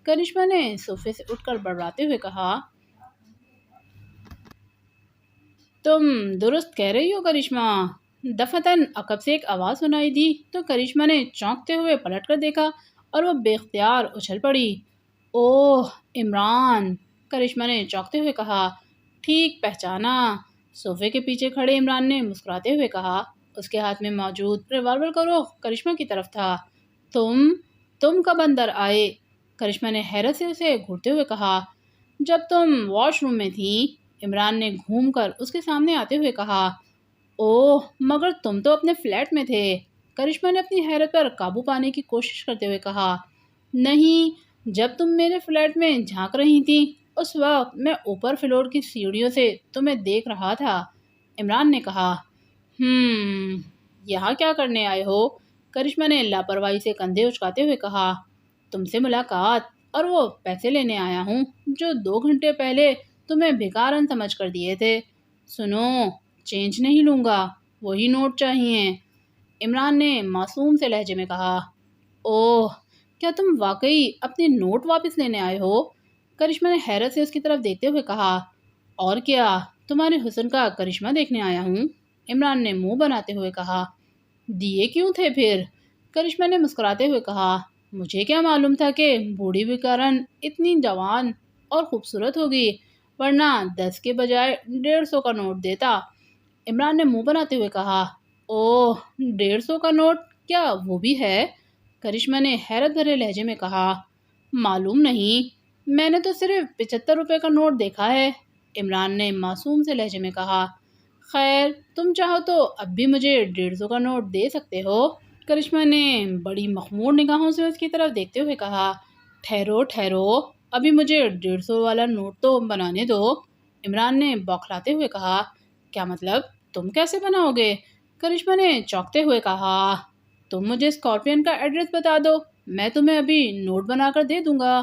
کرشمہ نے صوفے سے اٹھ کر بڑبڑاتے ہوئے کہا۔ تم درست کہہ رہی ہو کرشمہ۔ دفعتاً عقب سے ایک آواز سنائی دی تو کرشمہ نے چونکتے ہوئے پلٹ کر دیکھا اور وہ بے اختیار اچھل پڑی۔ اوہ عمران، کرشمہ نے چونکتے ہوئے کہا۔ ٹھیک پہچانا، صوفے کے پیچھے کھڑے عمران نے مسکراتے ہوئے کہا۔ اس کے ہاتھ میں موجود ریوالور کا رخ کرشمہ کی طرف تھا۔ تم کب اندر آئے؟ کرشمہ نے حیرت سے اسے گھورتے ہوئے کہا۔ جب تم واش روم میں تھیں، عمران نے گھوم کر اس کے سامنے آتے ہوئے کہا۔ اوہ، مگر تم تو اپنے فلیٹ میں تھے، کرشمہ نے اپنی حیرت پر قابو پانے کی کوشش کرتے ہوئے کہا۔ نہیں، جب تم میرے فلیٹ میں جھانک رہی تھیں اس وقت میں اوپر فلور کی سیڑھیوں سے تمہیں دیکھ رہا تھا، عمران نے کہا۔ یہاں کیا کرنے آئے ہو؟ کرشمہ نے لاپرواہی سے کندھے اچکاتے ہوئے کہا۔ تم سے ملاقات اور وہ پیسے لینے آیا ہوں جو 2 گھنٹے پہلے تمہیں بھکارن سمجھ کر دیے تھے۔ سنو، چینج نہیں لوں گا، وہی نوٹ چاہیے، عمران نے معصوم سے لہجے میں کہا۔ اوہ، کیا تم واقعی اپنے نوٹ واپس لینے آئے ہو؟ کرشمہ نے حیرت سے اس کی طرف دیکھتے ہوئے کہا۔ اور کیا، تمہارے حسن کا کرشمہ دیکھنے آیا ہوں، عمران نے منہ بناتے ہوئے کہا۔ دیے کیوں تھے پھر؟ کرشمہ نے مسکراتے ہوئے کہا۔ مجھے کیا معلوم تھا کہ بوڑھی بھکارن اتنی جوان اور خوبصورت ہوگی، ورنہ 10 کے بجائے 150 کا نوٹ دیتا، عمران نے منہ بناتے ہوئے کہا۔ اوہ، 150 کا نوٹ، کیا وہ بھی ہے؟ کرشمہ نے حیرت بھرے لہجے میں کہا۔ معلوم نہیں، میں نے تو صرف 75 روپے کا نوٹ دیکھا ہے، عمران نے معصوم سے لہجے میں کہا۔ خیر تم چاہو تو اب بھی مجھے 150 کا نوٹ دے سکتے ہو۔ کرشمہ نے بڑی مخمور نگاہوں سے اس کی طرف دیکھتے ہوئے کہا۔ ٹھہرو ٹھہرو، ابھی مجھے 150 والا نوٹ تو بنانے دو، عمران نے بوکھلاتے ہوئے کہا۔ کیا مطلب؟ تم کیسے بناؤ گے؟ کرشمہ نے چونکتے ہوئے کہا۔ تم مجھے اسکارپین کا ایڈریس بتا دو، میں تمہیں ابھی نوٹ بنا کر دے دوں گا،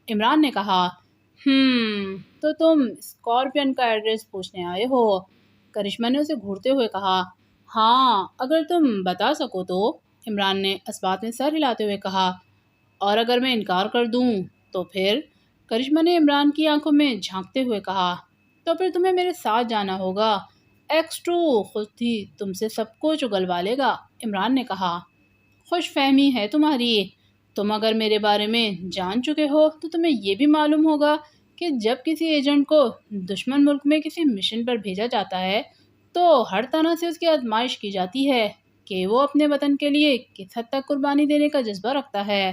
عمران نے کہا۔ تو تم اسکارپین کا ایڈریس پوچھنے آئے ہو؟ کرشمہ نے اسے گھورتے ہوئے کہا۔ ہاں اگر تم بتا سکو تو، عمران نے اس بات میں سر ہلاتے ہوئے کہا۔ اور اگر میں انکار کر دوں تو پھر؟ کرشمہ نے عمران کی آنکھوں میں جھانکتے ہوئے کہا۔ تو پھر تمہیں میرے ساتھ جانا ہوگا، ایکس 2 خود ہی تم سے سب کچھ اگلوا لے گا، عمران نے کہا۔ خوش فہمی ہے تمہاری، تم اگر میرے بارے میں جان چکے ہو تو تمہیں یہ بھی معلوم ہوگا کہ جب کسی ایجنٹ کو دشمن ملک میں کسی مشن پر بھیجا جاتا ہے تو ہر طرح سے اس کی آزمائش کی جاتی ہے کہ وہ اپنے وطن کے لیے کس حد تک قربانی دینے کا جذبہ رکھتا ہے۔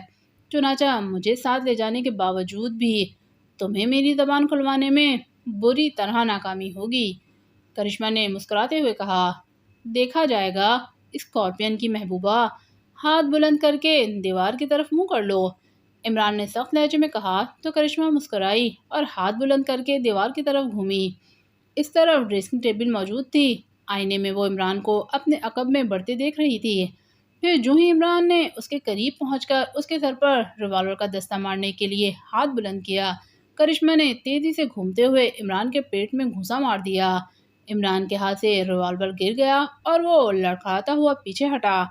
چنانچہ مجھے ساتھ لے جانے کے باوجود بھی تمہیں میری زبان کھلوانے میں بری طرح ناکامی ہوگی، کرشمہ نے مسکراتے ہوئے کہا۔ دیکھا جائے گا، اسکارپین کی محبوبہ، ہاتھ بلند کر کے دیوار کی طرف منہ کر لو، عمران نے سخت لہجے میں کہا تو کرشمہ مسکرائی اور ہاتھ بلند کر کے دیوار کی طرف گھومی۔ اس طرف ڈریسنگ ٹیبل موجود تھی، آئینے میں وہ عمران کو اپنے عقب میں بڑھتے دیکھ رہی تھی۔ پھر جو ہی عمران نے اس کے قریب پہنچ کر اس کے سر پر ریوالور کا دستہ مارنے کے لیے ہاتھ بلند کیا، کرشمہ نے تیزی سے گھومتے ہوئے عمران کے پیٹ میں گھوسا مار دیا۔ عمران کے ہاتھ سے ریوالور گر گیا اور وہ لڑکھڑاتا ہوا پیچھے ہٹا۔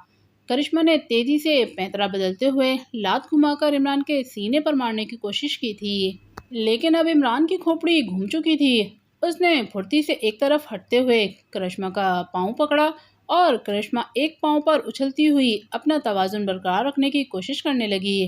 کرشمہ نے تیزی سے پینترا بدلتے ہوئے لات گھما کر عمران کے سینے پر مارنے کی کوشش کی تھی، لیکن اب عمران کی کھوپڑی گھوم چکی تھی۔ اس نے پھرتی سے ایک طرف ہٹتے ہوئے کرشمہ کا پاؤں پکڑا اور کرشمہ ایک پاؤں پر اچھلتی ہوئی اپنا توازن برقرار رکھنے کی کوشش کرنے لگی۔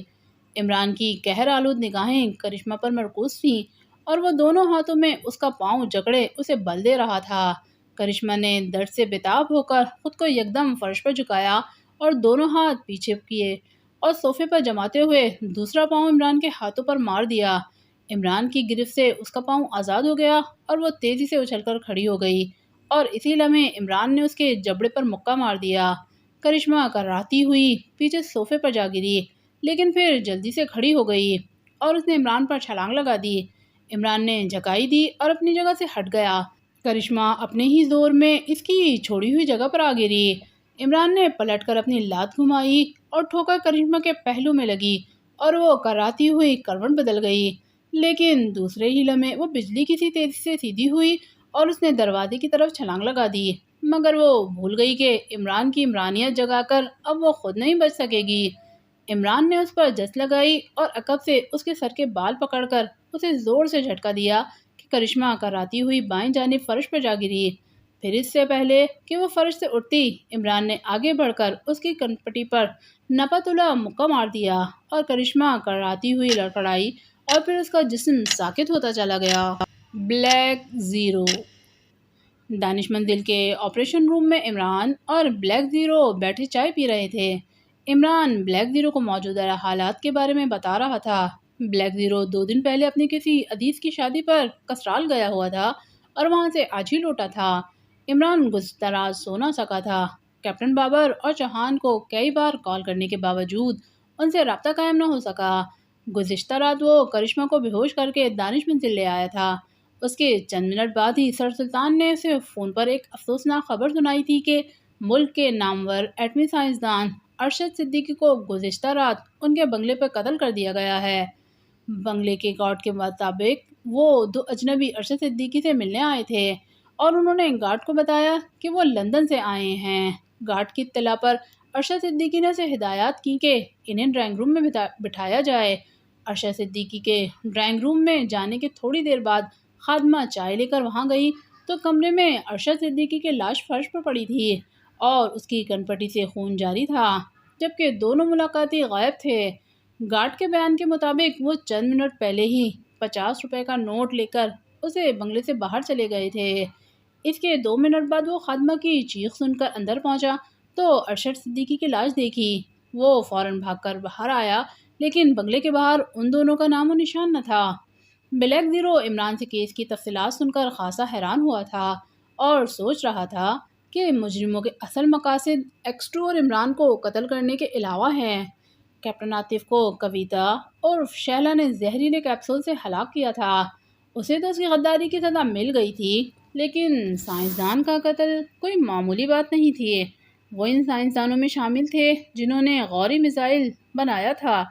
عمران کی قہر آلود نگاہیں کرشمہ پر مرکوز تھیں اور وہ دونوں ہاتھوں میں اس کا پاؤں جکڑے اسے بل دے رہا تھا۔ کرشمہ نے درد سے بےتاب ہو کر خود کو یکدم فرش پر جھکایا اور دونوں ہاتھ پیچھے کیے اور صوفے پر جماتے ہوئے دوسرا پاؤں عمران کے ہاتھوں پر مار دیا۔ عمران کی گرفت سے اس کا پاؤں آزاد ہو گیا اور وہ تیزی سے اچھل کر کھڑی ہو گئی اور اسی لمحے عمران نے اس کے جبڑے پر مکہ مار دیا۔ کرشمہ کراہتی ہوئی پیچھے صوفے پر جا گری، لیکن پھر جلدی سے کھڑی ہو گئی اور اس نے عمران پر چھلانگ لگا دی۔ عمران نے جھکائی دی اور اپنی جگہ سے ہٹ گیا۔ کرشمہ اپنے ہی زور میں اس کی چھوڑی ہوئی جگہ پر آ گری۔ عمران نے پلٹ کر اپنی لات گھمائی اور ٹھوکر کرشمہ کے پہلو میں لگی اور وہ کراہتی ہوئی کروٹ بدل گئی، لیکن دوسرے ہی لمحے وہ بجلی کی سی تیزی سے سیدھی ہوئی اور اس نے دروازے کی طرف چھلانگ لگا دی، مگر وہ بھول گئی کہ عمران کی عمرانیت جگا کر اب وہ خود نہیں بچ سکے گی۔ عمران نے اس پر جس لگائی اور عقب سے اس کے سر کے بال پکڑ کر اسے زور سے جھٹکا دیا کہ کرشمہ کراہتی ہوئی بائیں جانب فرش پر جا گری۔ پھر اس سے پہلے کہ وہ فرش سے اٹھتی، عمران نے آگے بڑھ کر اس کی کنپٹی پر نپا تلا مکہ مار دیا اور کرشمہ کراہتی ہوئی لڑکھڑائی اور پھر اس کا جسم ساکت ہوتا چلا گیا۔ بلیک 0 دانشمند دل کے آپریشن روم میں عمران اور بلیک 0 بیٹھے چائے پی رہے تھے۔ عمران بلیک 0 کو موجودہ حالات کے بارے میں بتا رہا تھا۔ بلیک 0 2 دن پہلے اپنی کسی عزیز کی شادی پر کسرال گیا ہوا تھا اور وہاں سے آج ہی لوٹا تھا۔ عمران گزشتہ رات سو نہ سکا تھا۔ کیپٹن بابر اور چوہان کو کئی بار کال کرنے کے باوجود ان سے رابطہ قائم نہ ہو سکا۔ گزشتہ رات وہ کرشمہ کو بے ہوش کر کے دانش منزل لے آیا تھا۔ اس کے چند منٹ بعد ہی سر سلطان نے اسے فون پر ایک افسوسناک خبر سنائی تھی کہ ملک کے نامور ایٹمی سائنسدان ارشد صدیقی کو گزشتہ رات ان کے بنگلے پر قتل کر دیا گیا ہے۔ بنگلے کے گارڈ کے مطابق وہ 2 اجنبی ارشد صدیقی سے ملنے آئے تھے اور انہوں نے گارڈ کو بتایا کہ وہ لندن سے آئے ہیں۔ گارڈ کی اطلاع پر ارشد صدیقی نے اسے ہدایات کی کہ انہیں ڈرائنگ روم میں بٹھایا جائے۔ ارشد صدیقی کے ڈرائنگ روم میں جانے کے تھوڑی دیر بعد خادمہ چائے لے کر وہاں گئی تو کمرے میں ارشد صدیقی کی لاش فرش پر پڑی تھی اور اس کی کنپٹی سے خون جاری تھا، جبکہ دونوں ملاقاتی غائب تھے۔ گارڈ کے بیان کے مطابق وہ چند منٹ پہلے ہی 50 روپے کا نوٹ لے کر اسے بنگلے سے باہر چلے گئے تھے۔ اس کے 2 منٹ بعد وہ خادمہ کی چیخ سن کر اندر پہنچا تو ارشد صدیقی کی لاش دیکھی۔ وہ فوراً بھاگ کر باہر آیا، لیکن بنگلے کے باہر ان دونوں کا نام و نشان نہ تھا۔ بلیک 0 عمران سے کیس کی تفصیلات سن کر خاصا حیران ہوا تھا اور سوچ رہا تھا کہ مجرموں کے اصل مقاصد ایکسٹرو اور عمران کو قتل کرنے کے علاوہ ہیں۔ کیپٹن عاطف کو کویتا اور شہلا نے زہریلے کیپسول سے ہلاک کیا تھا۔ اسے تو اس کی غداری کی سزا مل گئی تھی، لیکن سائنسدان کا قتل کوئی معمولی بات نہیں تھی۔ وہ ان سائنسدانوں میں شامل تھے جنہوں نے غوری میزائل بنایا تھا۔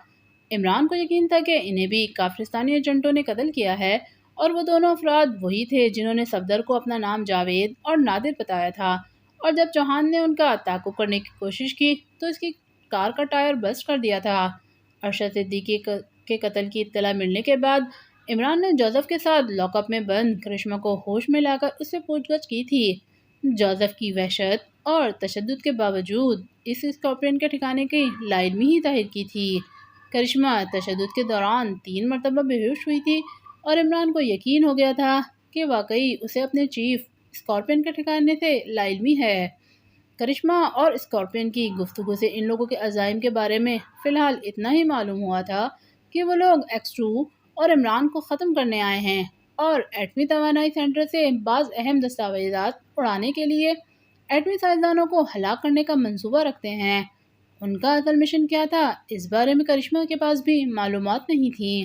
عمران کو یقین تھا کہ انہیں بھی کافرستانی ایجنٹوں نے قتل کیا ہے، اور وہ دونوں افراد وہی تھے جنہوں نے صفدر کو اپنا نام جاوید اور نادر بتایا تھا، اور جب چوہان نے ان کا تعاقب کرنے کی کوشش کی تو اس کی کار کا ٹائر برسٹ کر دیا تھا۔ ارشد صدیقی کے قتل کی اطلاع ملنے کے بعد عمران نے جوزف کے ساتھ لاک اپ میں بند کرشمہ کو ہوش میں لا کر اس سے پوچھ گچھ کی تھی۔ جوزف کی وحشت اور تشدد کے باوجود اس اسکارپین کے ٹھکانے کی لاعلمی ہی ظاہر کی تھی۔ کرشمہ تشدد کے دوران 3 مرتبہ بے ہوش ہوئی تھی، اور عمران کو یقین ہو گیا تھا کہ واقعی اسے اپنے چیف اسکارپین کے ٹھکانے سے لاعلمی ہے۔ کرشمہ اور اسکارپین کی گفتگو سے ان لوگوں کے عزائم کے بارے میں فی الحال اتنا ہی معلوم ہوا تھا کہ وہ لوگ ایکسٹرو اور عمران کو ختم کرنے آئے ہیں، اور ایٹمی توانائی سینٹر سے بعض اہم دستاویزات اڑانے کے لیے ایٹمی سائنسدانوں کو ہلاک کرنے کا منصوبہ رکھتے ہیں۔ ان کا اصل مشن کیا تھا، اس بارے میں کرشمہ کے پاس بھی معلومات نہیں تھیں۔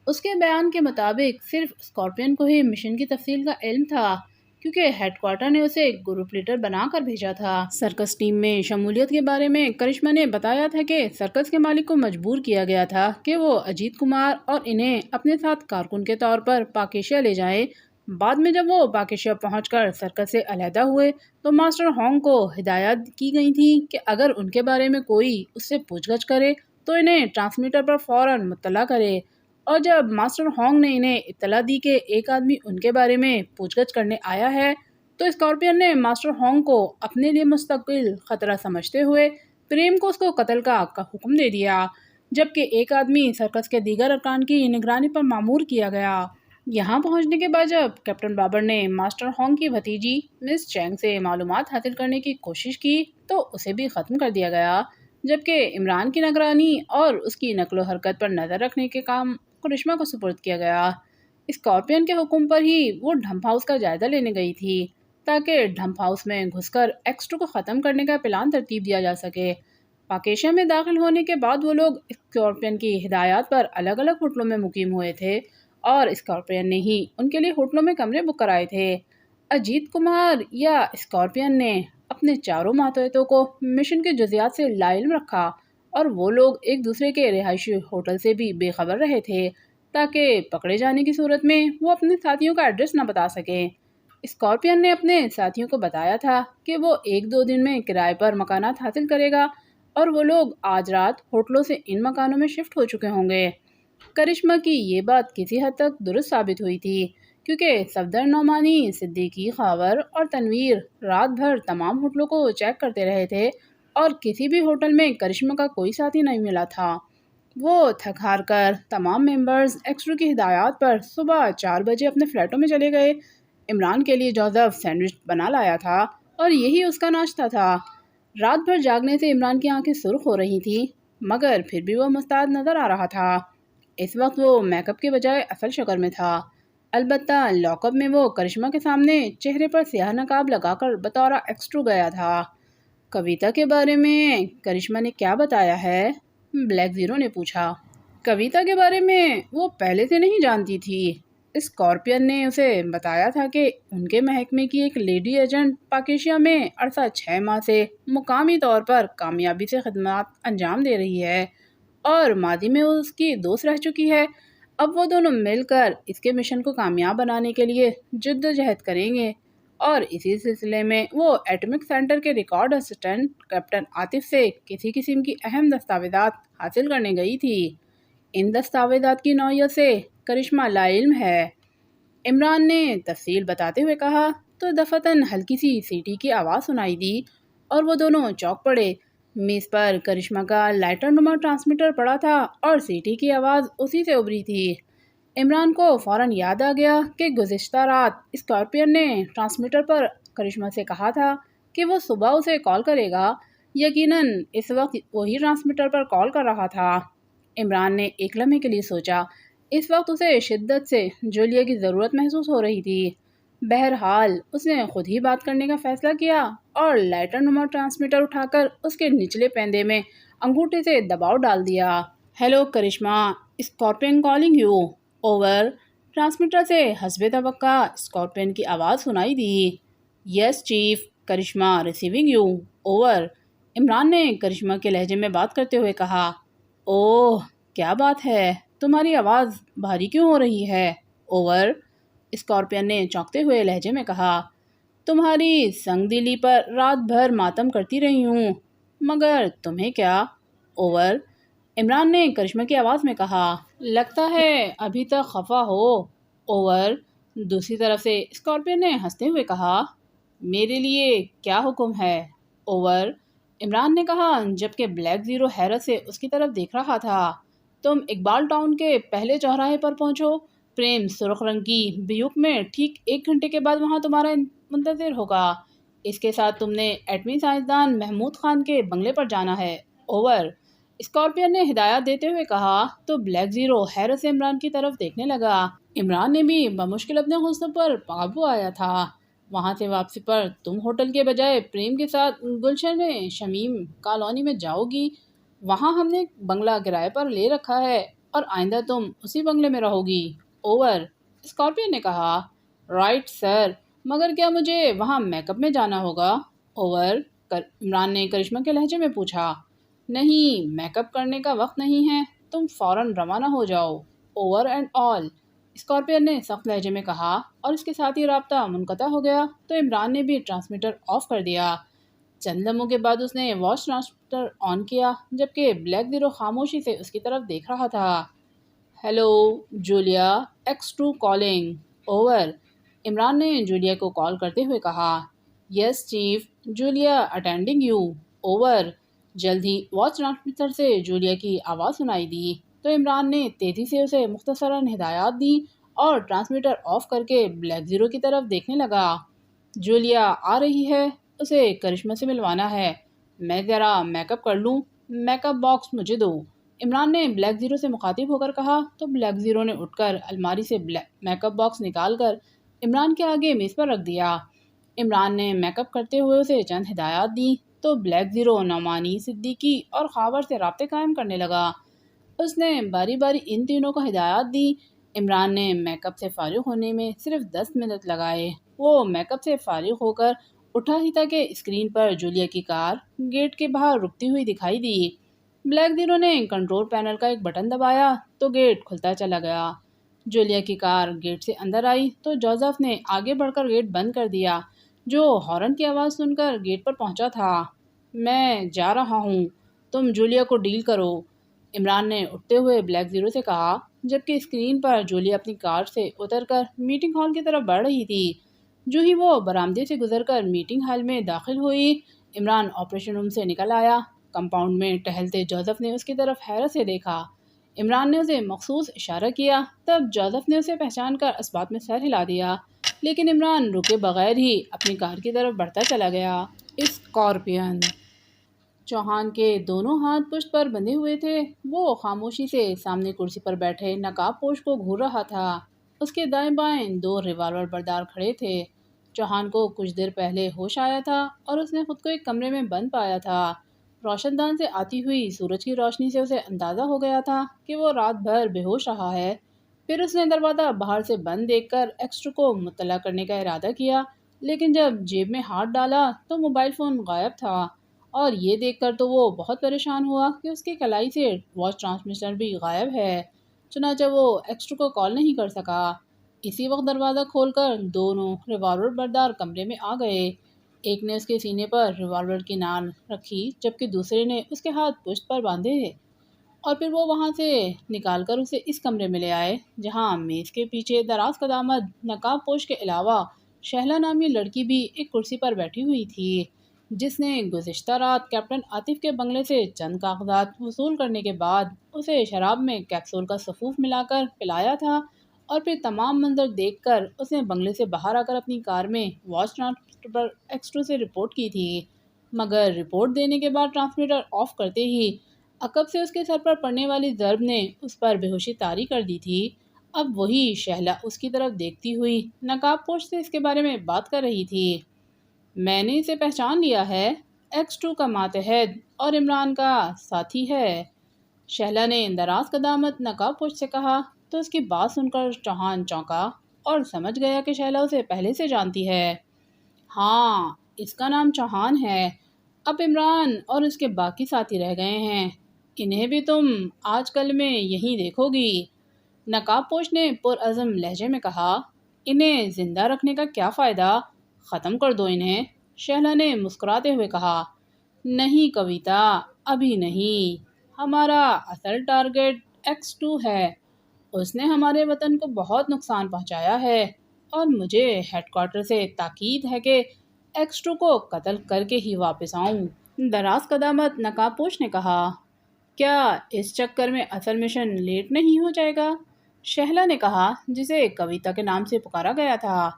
اس کے بیان کے مطابق صرف اسکارپین کو ہی مشن کی تفصیل کا علم تھا، کیونکہ ہیڈ کوارٹر نے اسے گروپ لیڈر بنا کر بھیجا تھا۔ سرکس ٹیم میں شمولیت کے بارے میں کرشمہ نے بتایا تھا کہ سرکس کے مالک کو مجبور کیا گیا تھا کہ وہ اجیت کمار اور انہیں اپنے ساتھ کارکن کے طور پر پاک ایشیا لے جائیں۔ بعد میں جب وہ پاک ایشیا پہنچ کر سرکس سے علیحدہ ہوئے تو ماسٹر ہانگ کو ہدایات کی گئی تھی کہ اگر ان کے بارے میں کوئی اس سے پوچھ گچھ کرے تو انہیں ٹرانسمیٹر پر فوراً مطلع کرے، اور جب ماسٹر ہانگ نے انہیں اطلاع دی کہ ایک آدمی ان کے بارے میں پوچھ گچھ کرنے آیا ہے تو اسکارپین نے ماسٹر ہانگ کو اپنے لیے مستقل خطرہ سمجھتے ہوئے پریم کو اس کو قتل کا حکم دے دیا، جبکہ ایک آدمی سرکس کے دیگر ارکان کی نگرانی پر مامور کیا گیا۔ یہاں پہنچنے کے بعد جب کیپٹن بابر نے ماسٹر ہانگ کی بھتیجی مس چینگ سے معلومات حاصل کرنے کی کوشش کی تو اسے بھی ختم کر دیا گیا، جبکہ عمران کی نگرانی اور اس کی نقل و حرکت پر نظر رکھنے کے کام کرشمہ کو سپرد کیا گیا۔ اسکارپین کے حکم پر ہی وہ ڈھمپ ہاؤس کا جائزہ لینے گئی تھی تاکہ ڈھمپ ہاؤس میں گھس کر ایکسٹرو کو ختم کرنے کا پلان ترتیب دیا جا سکے۔ پاک ایشیا میں داخل ہونے کے بعد وہ لوگ اسکارپین کی ہدایات پر الگ الگ ہوٹلوں میں مقیم ہوئے تھے، اور اسکارپین نے ہی ان کے لیے ہوٹلوں میں کمرے بک کرائے تھے۔ اجیت کمار یا اسکارپین نے اپنے چاروں ماتحتوں کو مشن کے جزیات سے لاعلم رکھا، اور وہ لوگ ایک دوسرے کے رہائشی ہوٹل سے بھی بے خبر رہے تھے تاکہ پکڑے جانے کی صورت میں وہ اپنے ساتھیوں کا ایڈریس نہ بتا سکیں۔ اسکارپین نے اپنے ساتھیوں کو بتایا تھا کہ وہ 1-2 دن میں کرائے پر مکانات حاصل کرے گا، اور وہ لوگ آج رات ہوٹلوں سے ان مکانوں میں شفٹ ہو چکے ہوں گے۔ کرشمہ کی یہ بات کسی حد تک درست ثابت ہوئی تھی، کیونکہ صفدر، نعمانی، صدیقی، خاور اور تنویر رات بھر تمام ہوٹلوں کو چیک کرتے رہے تھے، اور کسی بھی ہوٹل میں کرشمہ کا کوئی ساتھی نہیں ملا تھا۔ وہ تھک ہار کر تمام ممبرز ایکسٹرو کی ہدایات پر صبح 4 بجے اپنے فلیٹوں میں چلے گئے۔ عمران کے لیے جوزف سینڈوچ بنا لایا تھا، اور یہی اس کا ناشتہ تھا۔ رات بھر جاگنے سے عمران کی آنکھیں سرخ ہو رہی تھیں، مگر پھر بھی وہ مستعد نظر آ رہا تھا۔ اس وقت وہ میک اپ کے بجائے اصل شکل میں تھا، البتہ لاک اپ میں وہ کرشمہ کے سامنے چہرے پر سیاہ نقاب لگا کر بطور ایکسٹرو گیا تھا۔ کویتا کے بارے میں کرشمہ نے کیا بتایا ہے؟ بلیک زیرو نے پوچھا۔ کویتا کے بارے میں وہ پہلے سے نہیں جانتی تھی۔ اسکارپین نے اسے بتایا تھا کہ ان کے محکمے کی ایک لیڈی ایجنٹ پاک ایشیا میں عرصہ 6 ماہ سے مقامی طور پر کامیابی سے خدمات انجام دے رہی ہے، اور ماضی میں اس کی دوست رہ چکی ہے۔ اب وہ دونوں مل کر اس کے مشن کو کامیاب بنانے کے لیے جدوجہد کریں گے، اور اسی سلسلے میں وہ ایٹمک سینٹر کے ریکارڈ اسسٹنٹ کیپٹن عاطف سے کسی قسم کی اہم دستاویزات حاصل کرنے گئی تھی۔ ان دستاویزات کی نوعیت سے کرشمہ لاعلم ہے، عمران نے تفصیل بتاتے ہوئے کہا تو دفعتاً ہلکی سی سیٹی کی آواز سنائی دی، اور وہ دونوں چونک پڑے۔ میز پر کرشمہ کا لائٹر نما ٹرانسمیٹر پڑا تھا، اور سیٹی کی آواز اسی سے ابھری تھی۔ عمران کو فوراً یاد آ گیا کہ گزشتہ رات اسکارپین نے ٹرانسمیٹر پر کرشمہ سے کہا تھا کہ وہ صبح اسے کال کرے گا۔ یقیناً اس وقت وہی ٹرانسمیٹر پر کال کر رہا تھا۔ عمران نے ایک لمحے کے لیے سوچا۔ اس وقت اسے شدت سے جولیا کی ضرورت محسوس ہو رہی تھی۔ بہرحال اس نے خود ہی بات کرنے کا فیصلہ کیا اور لیٹر نما ٹرانسمیٹر اٹھا کر اس کے نچلے پیندے میں انگوٹھے سے دباؤ ڈال دیا۔ Hello Karishma, Scorpion calling you, over. Transmitter سے حسب توقع اسکارپین کی آواز سنائی دی۔ Yes chief, Karishma receiving you, over. Imran نے کرشمہ کے لہجے میں بات کرتے ہوئے کہا۔ اوہ، کیا بات ہے، تمہاری آواز بھاری کیوں ہو رہی ہے، اوور۔ اسکارپین نے چونکتے ہوئے لہجے میں کہا۔ تمہاری سنگ دلی پر رات بھر ماتم کرتی رہی ہوں، مگر تمہیں کیا، اوور۔ عمران نے کرشمہ کی آواز میں کہا۔ لگتا ہے ابھی تک خفا ہو، اوور۔ دوسری طرف سے اسکارپین نے ہنستے ہوئے کہا۔ میرے لیے کیا حکم ہے، اوور۔ عمران نے کہا جبکہ بلیک زیرو حیرت سے اس کی طرف دیکھ رہا تھا۔ تم اقبال ٹاؤن کے پہلے چوراہے پر پہنچو، پریم سرخ رنگ کی بیوک میں ٹھیک 1 گھنٹے کے بعد وہاں تمہارا منتظر ہوگا۔ اس کے ساتھ تم نے ایٹمی سائنسدان محمود خان کے بنگلے پر جانا ہے، اوور۔ اسکارپین نے ہدایات دیتے ہوئے کہا تو بلیک زیرو حیرت سے عمران کی طرف دیکھنے لگا۔ عمران نے بھی بمشکل اپنے غصے پر قابو آیا تھا۔ وہاں سے واپسی پر تم ہوٹل کے بجائے پریم کے ساتھ گلشن شمیم کالونی میں جاؤ گی۔ وہاں ہم نے بنگلہ کرائے پر لے رکھا ہے اور آئندہ تم اسی بنگلے میں رہو گی، اوور۔ اسکارپین نے کہا۔ رائٹ سر، مگر کیا مجھے وہاں میک اپ میں جانا ہوگا، اوور۔ عمران نے کرشمہ کے لہجے میں پوچھا۔ نہیں، میک اپ کرنے کا وقت نہیں ہے، تم فوراً روانہ ہو جاؤ، اوور اینڈ آل، اسکارپین نے سخت لہجے میں کہا، اور اس کے ساتھ ہی رابطہ منقطع ہو گیا تو عمران نے بھی ٹرانسمیٹر آف کر دیا۔ چند لمحوں کے بعد اس نے واچ ٹرانسمیٹر آن کیا جبکہ بلیک زیرو خاموشی سے اس کی طرف دیکھ رہا تھا۔ Hello Julia, X2 calling, over. Imran نے جولیا کو کال کرتے ہوئے کہا۔ Yes chief, Julia attending you, over. جلد ہی واچ ٹرانسمیٹر سے جولیا کی آواز سنائی دی تو عمران نے تیزی سے اسے مختصراً ہدایات دی اور ٹرانسمیٹر آف کر کے بلیک زیرو کی طرف دیکھنے لگا۔ جولیا آ رہی ہے، اسے کرشمہ سے ملوانا ہے، میں ذرا میک اپ کر لوں، میک اپ باکس مجھے دو، عمران نے بلیک زیرو سے مخاطب ہو کر کہا تو بلیک زیرو نے اٹھ کر الماری سے میک اپ باکس نکال کر عمران کے آگے میز پر رکھ دیا۔ عمران نے میک اپ کرتے ہوئے اسے چند ہدایات دیں تو بلیک زیرو نعمانی، صدیقی اور خاور سے رابطے قائم کرنے لگا۔ اس نے باری باری ان تینوں کو ہدایات دی۔ عمران نے میک اپ سے فارغ ہونے میں صرف 10 منٹ لگائے۔ وہ میک اپ سے فارغ ہو کر اٹھا ہی تھا کہ اسکرین پر جولیا کی کار گیٹ کے باہر رکتی ہوئی دکھائی دی۔ بلیک زیرو نے کنٹرول پینل کا ایک بٹن دبایا تو گیٹ کھلتا چلا گیا۔ جولیا کی کار گیٹ سے اندر آئی تو جوزف نے آگے بڑھ کر گیٹ بند کر دیا، جو ہارن کی آواز سن کر گیٹ پر پہنچا تھا۔ میں جا رہا ہوں، تم جولیا کو ڈیل کرو، عمران نے اٹھتے ہوئے بلیک زیرو سے کہا جبکہ اسکرین پر جولیا اپنی کار سے اتر کر میٹنگ ہال کی طرف بڑھ رہی تھی۔ جو ہی وہ برآمدے سے گزر کر میٹنگ ہال میں داخل ہوئی، عمران آپریشن روم سے نکل آیا۔ کمپاؤنڈ میں ٹہلتے جوزف نے اس کی طرف حیرت سے دیکھا۔ عمران نے اسے مخصوص اشارہ کیا، تب جوزف نے اسے پہچان کر اس بات میں سر ہلا دیا، لیکن عمران رکے بغیر ہی اپنی کار کی طرف بڑھتا چلا گیا۔ اسکارپین چوہان کے دونوں ہاتھ پشت پر بندھے ہوئے تھے۔ وہ خاموشی سے سامنے کرسی پر بیٹھے نقاب پوش کو گھور رہا تھا۔ اس کے دائیں بائیں 2 ریوالور بردار کھڑے تھے۔ چوہان کو کچھ دیر پہلے ہوش آیا تھا اور اس نے خود کو ایک کمرے میں بند پایا تھا۔ روشن دان سے آتی ہوئی سورج کی روشنی سے اسے اندازہ ہو گیا تھا کہ وہ رات بھر بے ہوش رہا ہے۔ پھر اس نے دروازہ باہر سے بند دیکھ کر X2 کو مطلع کرنے کا ارادہ کیا، لیکن جب جیب میں ہاتھ ڈالا تو موبائل فون غائب تھا، اور یہ دیکھ کر تو وہ بہت پریشان ہوا کہ اس کی کلائی سے واچ ٹرانسمیٹر بھی غائب ہے۔ چنانچہ وہ X2 کو کال نہیں کر سکا۔ اسی وقت دروازہ کھول کر دونوں ریوالور بردار کمرے میں آ گئے۔ ایک نے اس کے سینے پر ریوالور کی نال رکھی جبکہ دوسرے نے اس کے ہاتھ پشت پر باندھے، اور پھر وہ وہاں سے نکال کر اسے اس کمرے میں لے آئے جہاں میز کے پیچھے دراز قدامت نقاب پوش کے علاوہ شہلا نامی لڑکی بھی ایک کرسی پر بیٹھی ہوئی تھی، جس نے گزشتہ رات کیپٹن عاطف کے بنگلے سے چند کاغذات وصول کرنے کے بعد اسے شراب میں کیپسول کا سفوف ملا کر پلایا تھا، اور پھر تمام منظر دیکھ کر اس نے بنگلے سے باہر آ کر اپنی کار میں واچ ٹرانسمیٹر پر X2 سے رپورٹ کی تھی، مگر رپورٹ دینے کے بعد ٹرانسمیٹر آف کرتے ہی عقب سے اس کے سر پر پڑنے والی ضرب نے اس پر بے ہوشی طاری کر دی تھی۔ اب وہی شہلا اس کی طرف دیکھتی ہوئی نقاب پوش سے اس کے بارے میں بات کر رہی تھی۔ میں نے اسے پہچان لیا ہے، X2 کا ماتحت اور عمران کا ساتھی ہے، شہلا نے دراز قدامت نقاب پوش سے کہا۔ تو اس کی بات سن کر چوہان چونکا اور سمجھ گیا کہ شہلا اسے پہلے سے جانتی ہے۔ ہاں، اس کا نام چوہان ہے، اب عمران اور اس کے باقی ساتھی رہ گئے ہیں، انہیں بھی تم آج کل میں یہیں دیکھو گی، نقاب پوش نے پرعزم لہجے میں کہا۔ انہیں زندہ رکھنے کا کیا فائدہ، ختم کر دو انہیں، شہلا نے مسکراتے ہوئے کہا۔ نہیں کویتا، ابھی نہیں، ہمارا اصل ٹارگٹ X2 ہے، اس نے ہمارے وطن کو بہت نقصان پہنچایا ہے اور مجھے ہیڈ کوارٹر سے تاکید ہے کہ X2 کو قتل کر کے ہی واپس آؤں، دراز قدامت نقاب پوش نے کہا۔ کیا اس چکر میں اصل مشن لیٹ نہیں ہو جائے گا، شہلا نے کہا جسے کویتا کے نام سے پکارا گیا تھا۔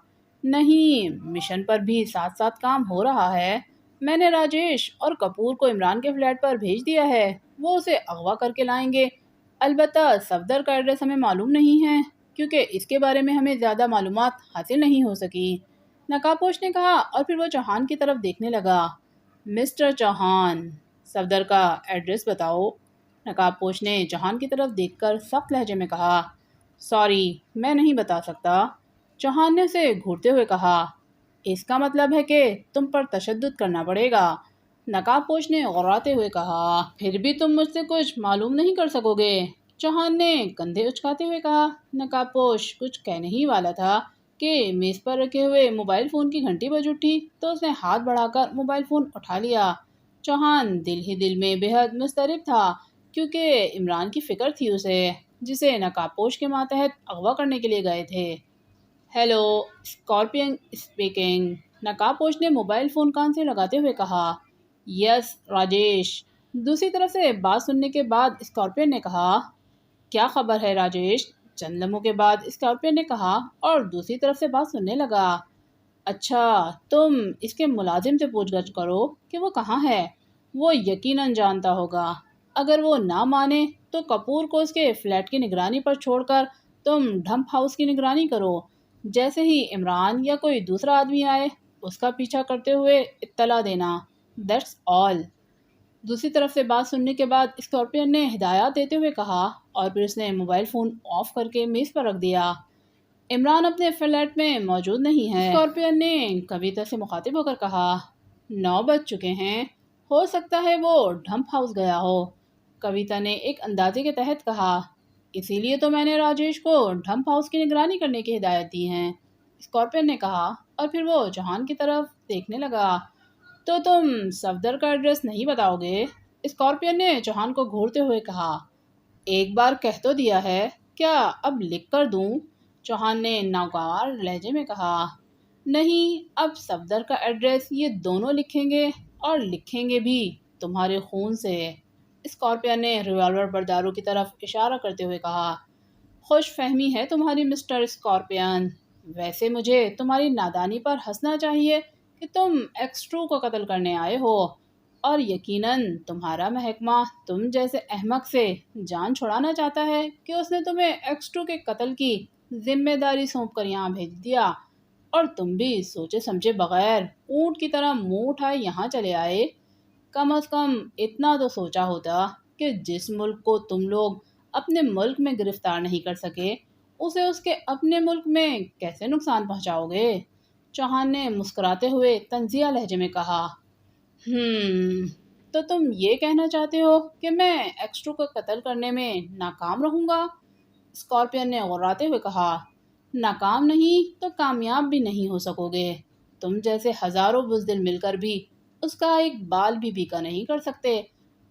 نہیں، مشن پر بھی ساتھ ساتھ کام ہو رہا ہے، میں نے راجیش اور کپور کو عمران کے فلیٹ پر بھیج دیا ہے، وہ اسے اغوا کر کے لائیں گے، البتہ صفدر کا ایڈریس ہمیں معلوم نہیں ہے کیونکہ اس کے بارے میں ہمیں زیادہ معلومات حاصل نہیں ہو سکی، نقاب پوش نے کہا اور پھر وہ چوہان کی طرف دیکھنے لگا۔ مسٹر چوہان، صفدر کا ایڈریس بتاؤ، نقاب پوش نے چوہان کی طرف دیکھ کر سخت لہجے میں کہا۔ سوری، میں نہیں بتا سکتا، چوہان نے اسے گھورتے ہوئے کہا۔ اس کا مطلب ہے کہ تم پر تشدد کرنا پڑے گا، نقاب پوش نے غراتے ہوئے کہا۔ پھر بھی تم مجھ سے کچھ معلوم نہیں کر سکو گے، چوہان نے کندھے اچکاتے ہوئے کہا۔ نقاب پوش کچھ کہنے ہی والا تھا کہ میز پر رکھے ہوئے موبائل فون کی گھنٹی بج اٹھی تو اس نے ہاتھ بڑھا کر موبائل فون اٹھا لیا۔ چوہان دل ہی دل میں بے حد مضطرب تھا کیونکہ عمران کی فکر تھی اسے، جسے نقاب پوش کے ماتحت اغوا کرنے کے لیے گئے تھے۔ ہیلو، اسکارپین اسپیکنگ، نقاب پوش نے موبائل فون کان سے لگاتے ہوئے کہا۔ یس راجیش، دوسری طرف سے بات سننے کے بعد اسکارپین نے کہا۔ کیا خبر ہے راجیش، چند لمحوں کے بعد اسکارپین نے کہا اور دوسری طرف سے بات سننے لگا۔ اچھا، تم اس کے ملازم سے پوچھ گچھ کرو کہ وہ کہاں ہے، وہ یقیناً جانتا ہوگا، اگر وہ نہ مانے تو کپور کو اس کے فلیٹ کی نگرانی پر چھوڑ کر تم ڈھمپ ہاؤس کی نگرانی کرو، جیسے ہی عمران یا کوئی دوسرا آدمی آئے اس کا پیچھا کرتے ہوئے اطلاع دینا، دیٹس آل، دوسری طرف سے بات سننے کے بعد اسکارپین نے ہدایات دیتے ہوئے کہا اور پھر اس نے موبائل فون آف کر کے میز پر رکھ دیا۔ عمران اپنے فلیٹ میں موجود نہیں ہے، اسکارپین نے کویتا سے مخاطب ہو کر کہا۔ 9 بج چکے ہیں، ہو سکتا ہے وہ ڈھمپ ہاؤس گیا ہو، کویتا نے ایک اندازے کے تحت کہا، اسی لیے تو میں نے راجیش کو ڈھمپ ہاؤس کی نگرانی کرنے کی ہدایت دی ہیں، اسکارپین نے کہا اور پھر وہ چوہان کی طرف دیکھنے لگا۔ تو تم صفدر کا ایڈریس نہیں بتاؤ گے، اسکارپین نے چوہان کو گھورتے ہوئے کہا۔ ایک بار کہہ تو دیا ہے، کیا اب لکھ کر دوں، چوہان نے ناگوار لہجے میں کہا۔ نہیں، اب صفدر کا ایڈریس یہ دونوں لکھیں گے اور لکھیں گے بھی تمہارے خون سے، اسکارپین نے ریوالور برداروں کی طرف اشارہ کرتے ہوئے کہا۔ خوش فہمی ہے تمہاری مسٹر اسکارپین، ویسے مجھے تمہاری نادانی پر ہنسنا چاہیے کہ تم X2 کو قتل کرنے آئے ہو اور یقیناً تمہارا محکمہ تم جیسے احمق سے جان چھڑانا چاہتا ہے کہ اس نے تمہیں X2 کے قتل کی ذمہ داری سونپ کر یہاں بھیج دیا اور تم بھی سوچے سمجھے بغیر اونٹ کی طرح منہ اٹھائے یہاں چلے آئے، کم از کم اتنا تو سوچا ہوتا کہ جس ملک کو تم لوگ اپنے ملک میں گرفتار نہیں کر سکے اسے اس کے اپنے ملک میں کیسے نقصان پہنچاؤ گے، چوہان نے مسکراتے ہوئے طنزیہ لہجے میں کہا۔ تو تم یہ کہنا چاہتے ہو کہ میں X2 کو قتل کرنے میں ناکام رہوں گا، اسکارپین نے غراتے ہوئے کہا۔ ناکام نہیں تو کامیاب بھی نہیں ہو سکو گے، تم جیسے ہزاروں بزدل مل کر بھی اس کا ایک بال بھی بیکا نہیں کر سکتے،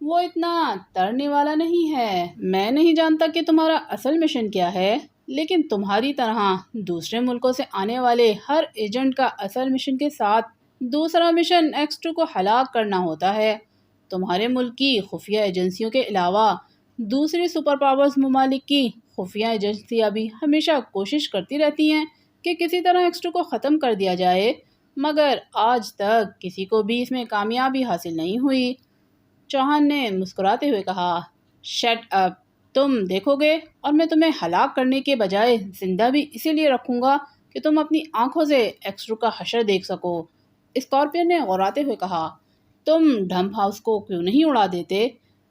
وہ اتنا ترنے والا نہیں ہے۔ میں نہیں جانتا کہ تمہارا اصل مشن کیا ہے، لیکن تمہاری طرح دوسرے ملکوں سے آنے والے ہر ایجنٹ کا اصل مشن کے ساتھ دوسرا مشن X2 کو ہلاک کرنا ہوتا ہے، تمہارے ملک کی خفیہ ایجنسیوں کے علاوہ دوسری سپر پاورز ممالک کی خفیہ ایجنسیاں بھی ہمیشہ کوشش کرتی رہتی ہیں کہ کسی طرح X2 کو ختم کر دیا جائے، مگر آج تک کسی کو بھی اس میں کامیابی حاصل نہیں ہوئی، چوہان نے مسکراتے ہوئے کہا۔ شٹ اپ، تم دیکھو گے اور میں تمہیں ہلاک کرنے کے بجائے زندہ بھی اسی لیے رکھوں گا کہ تم اپنی آنکھوں سے ایکسٹرو کا حشر دیکھ سکو۔ اسکارپین نے غراتے ہوئے کہا، تم ڈمپ ہاؤس کو کیوں نہیں اڑا دیتے؟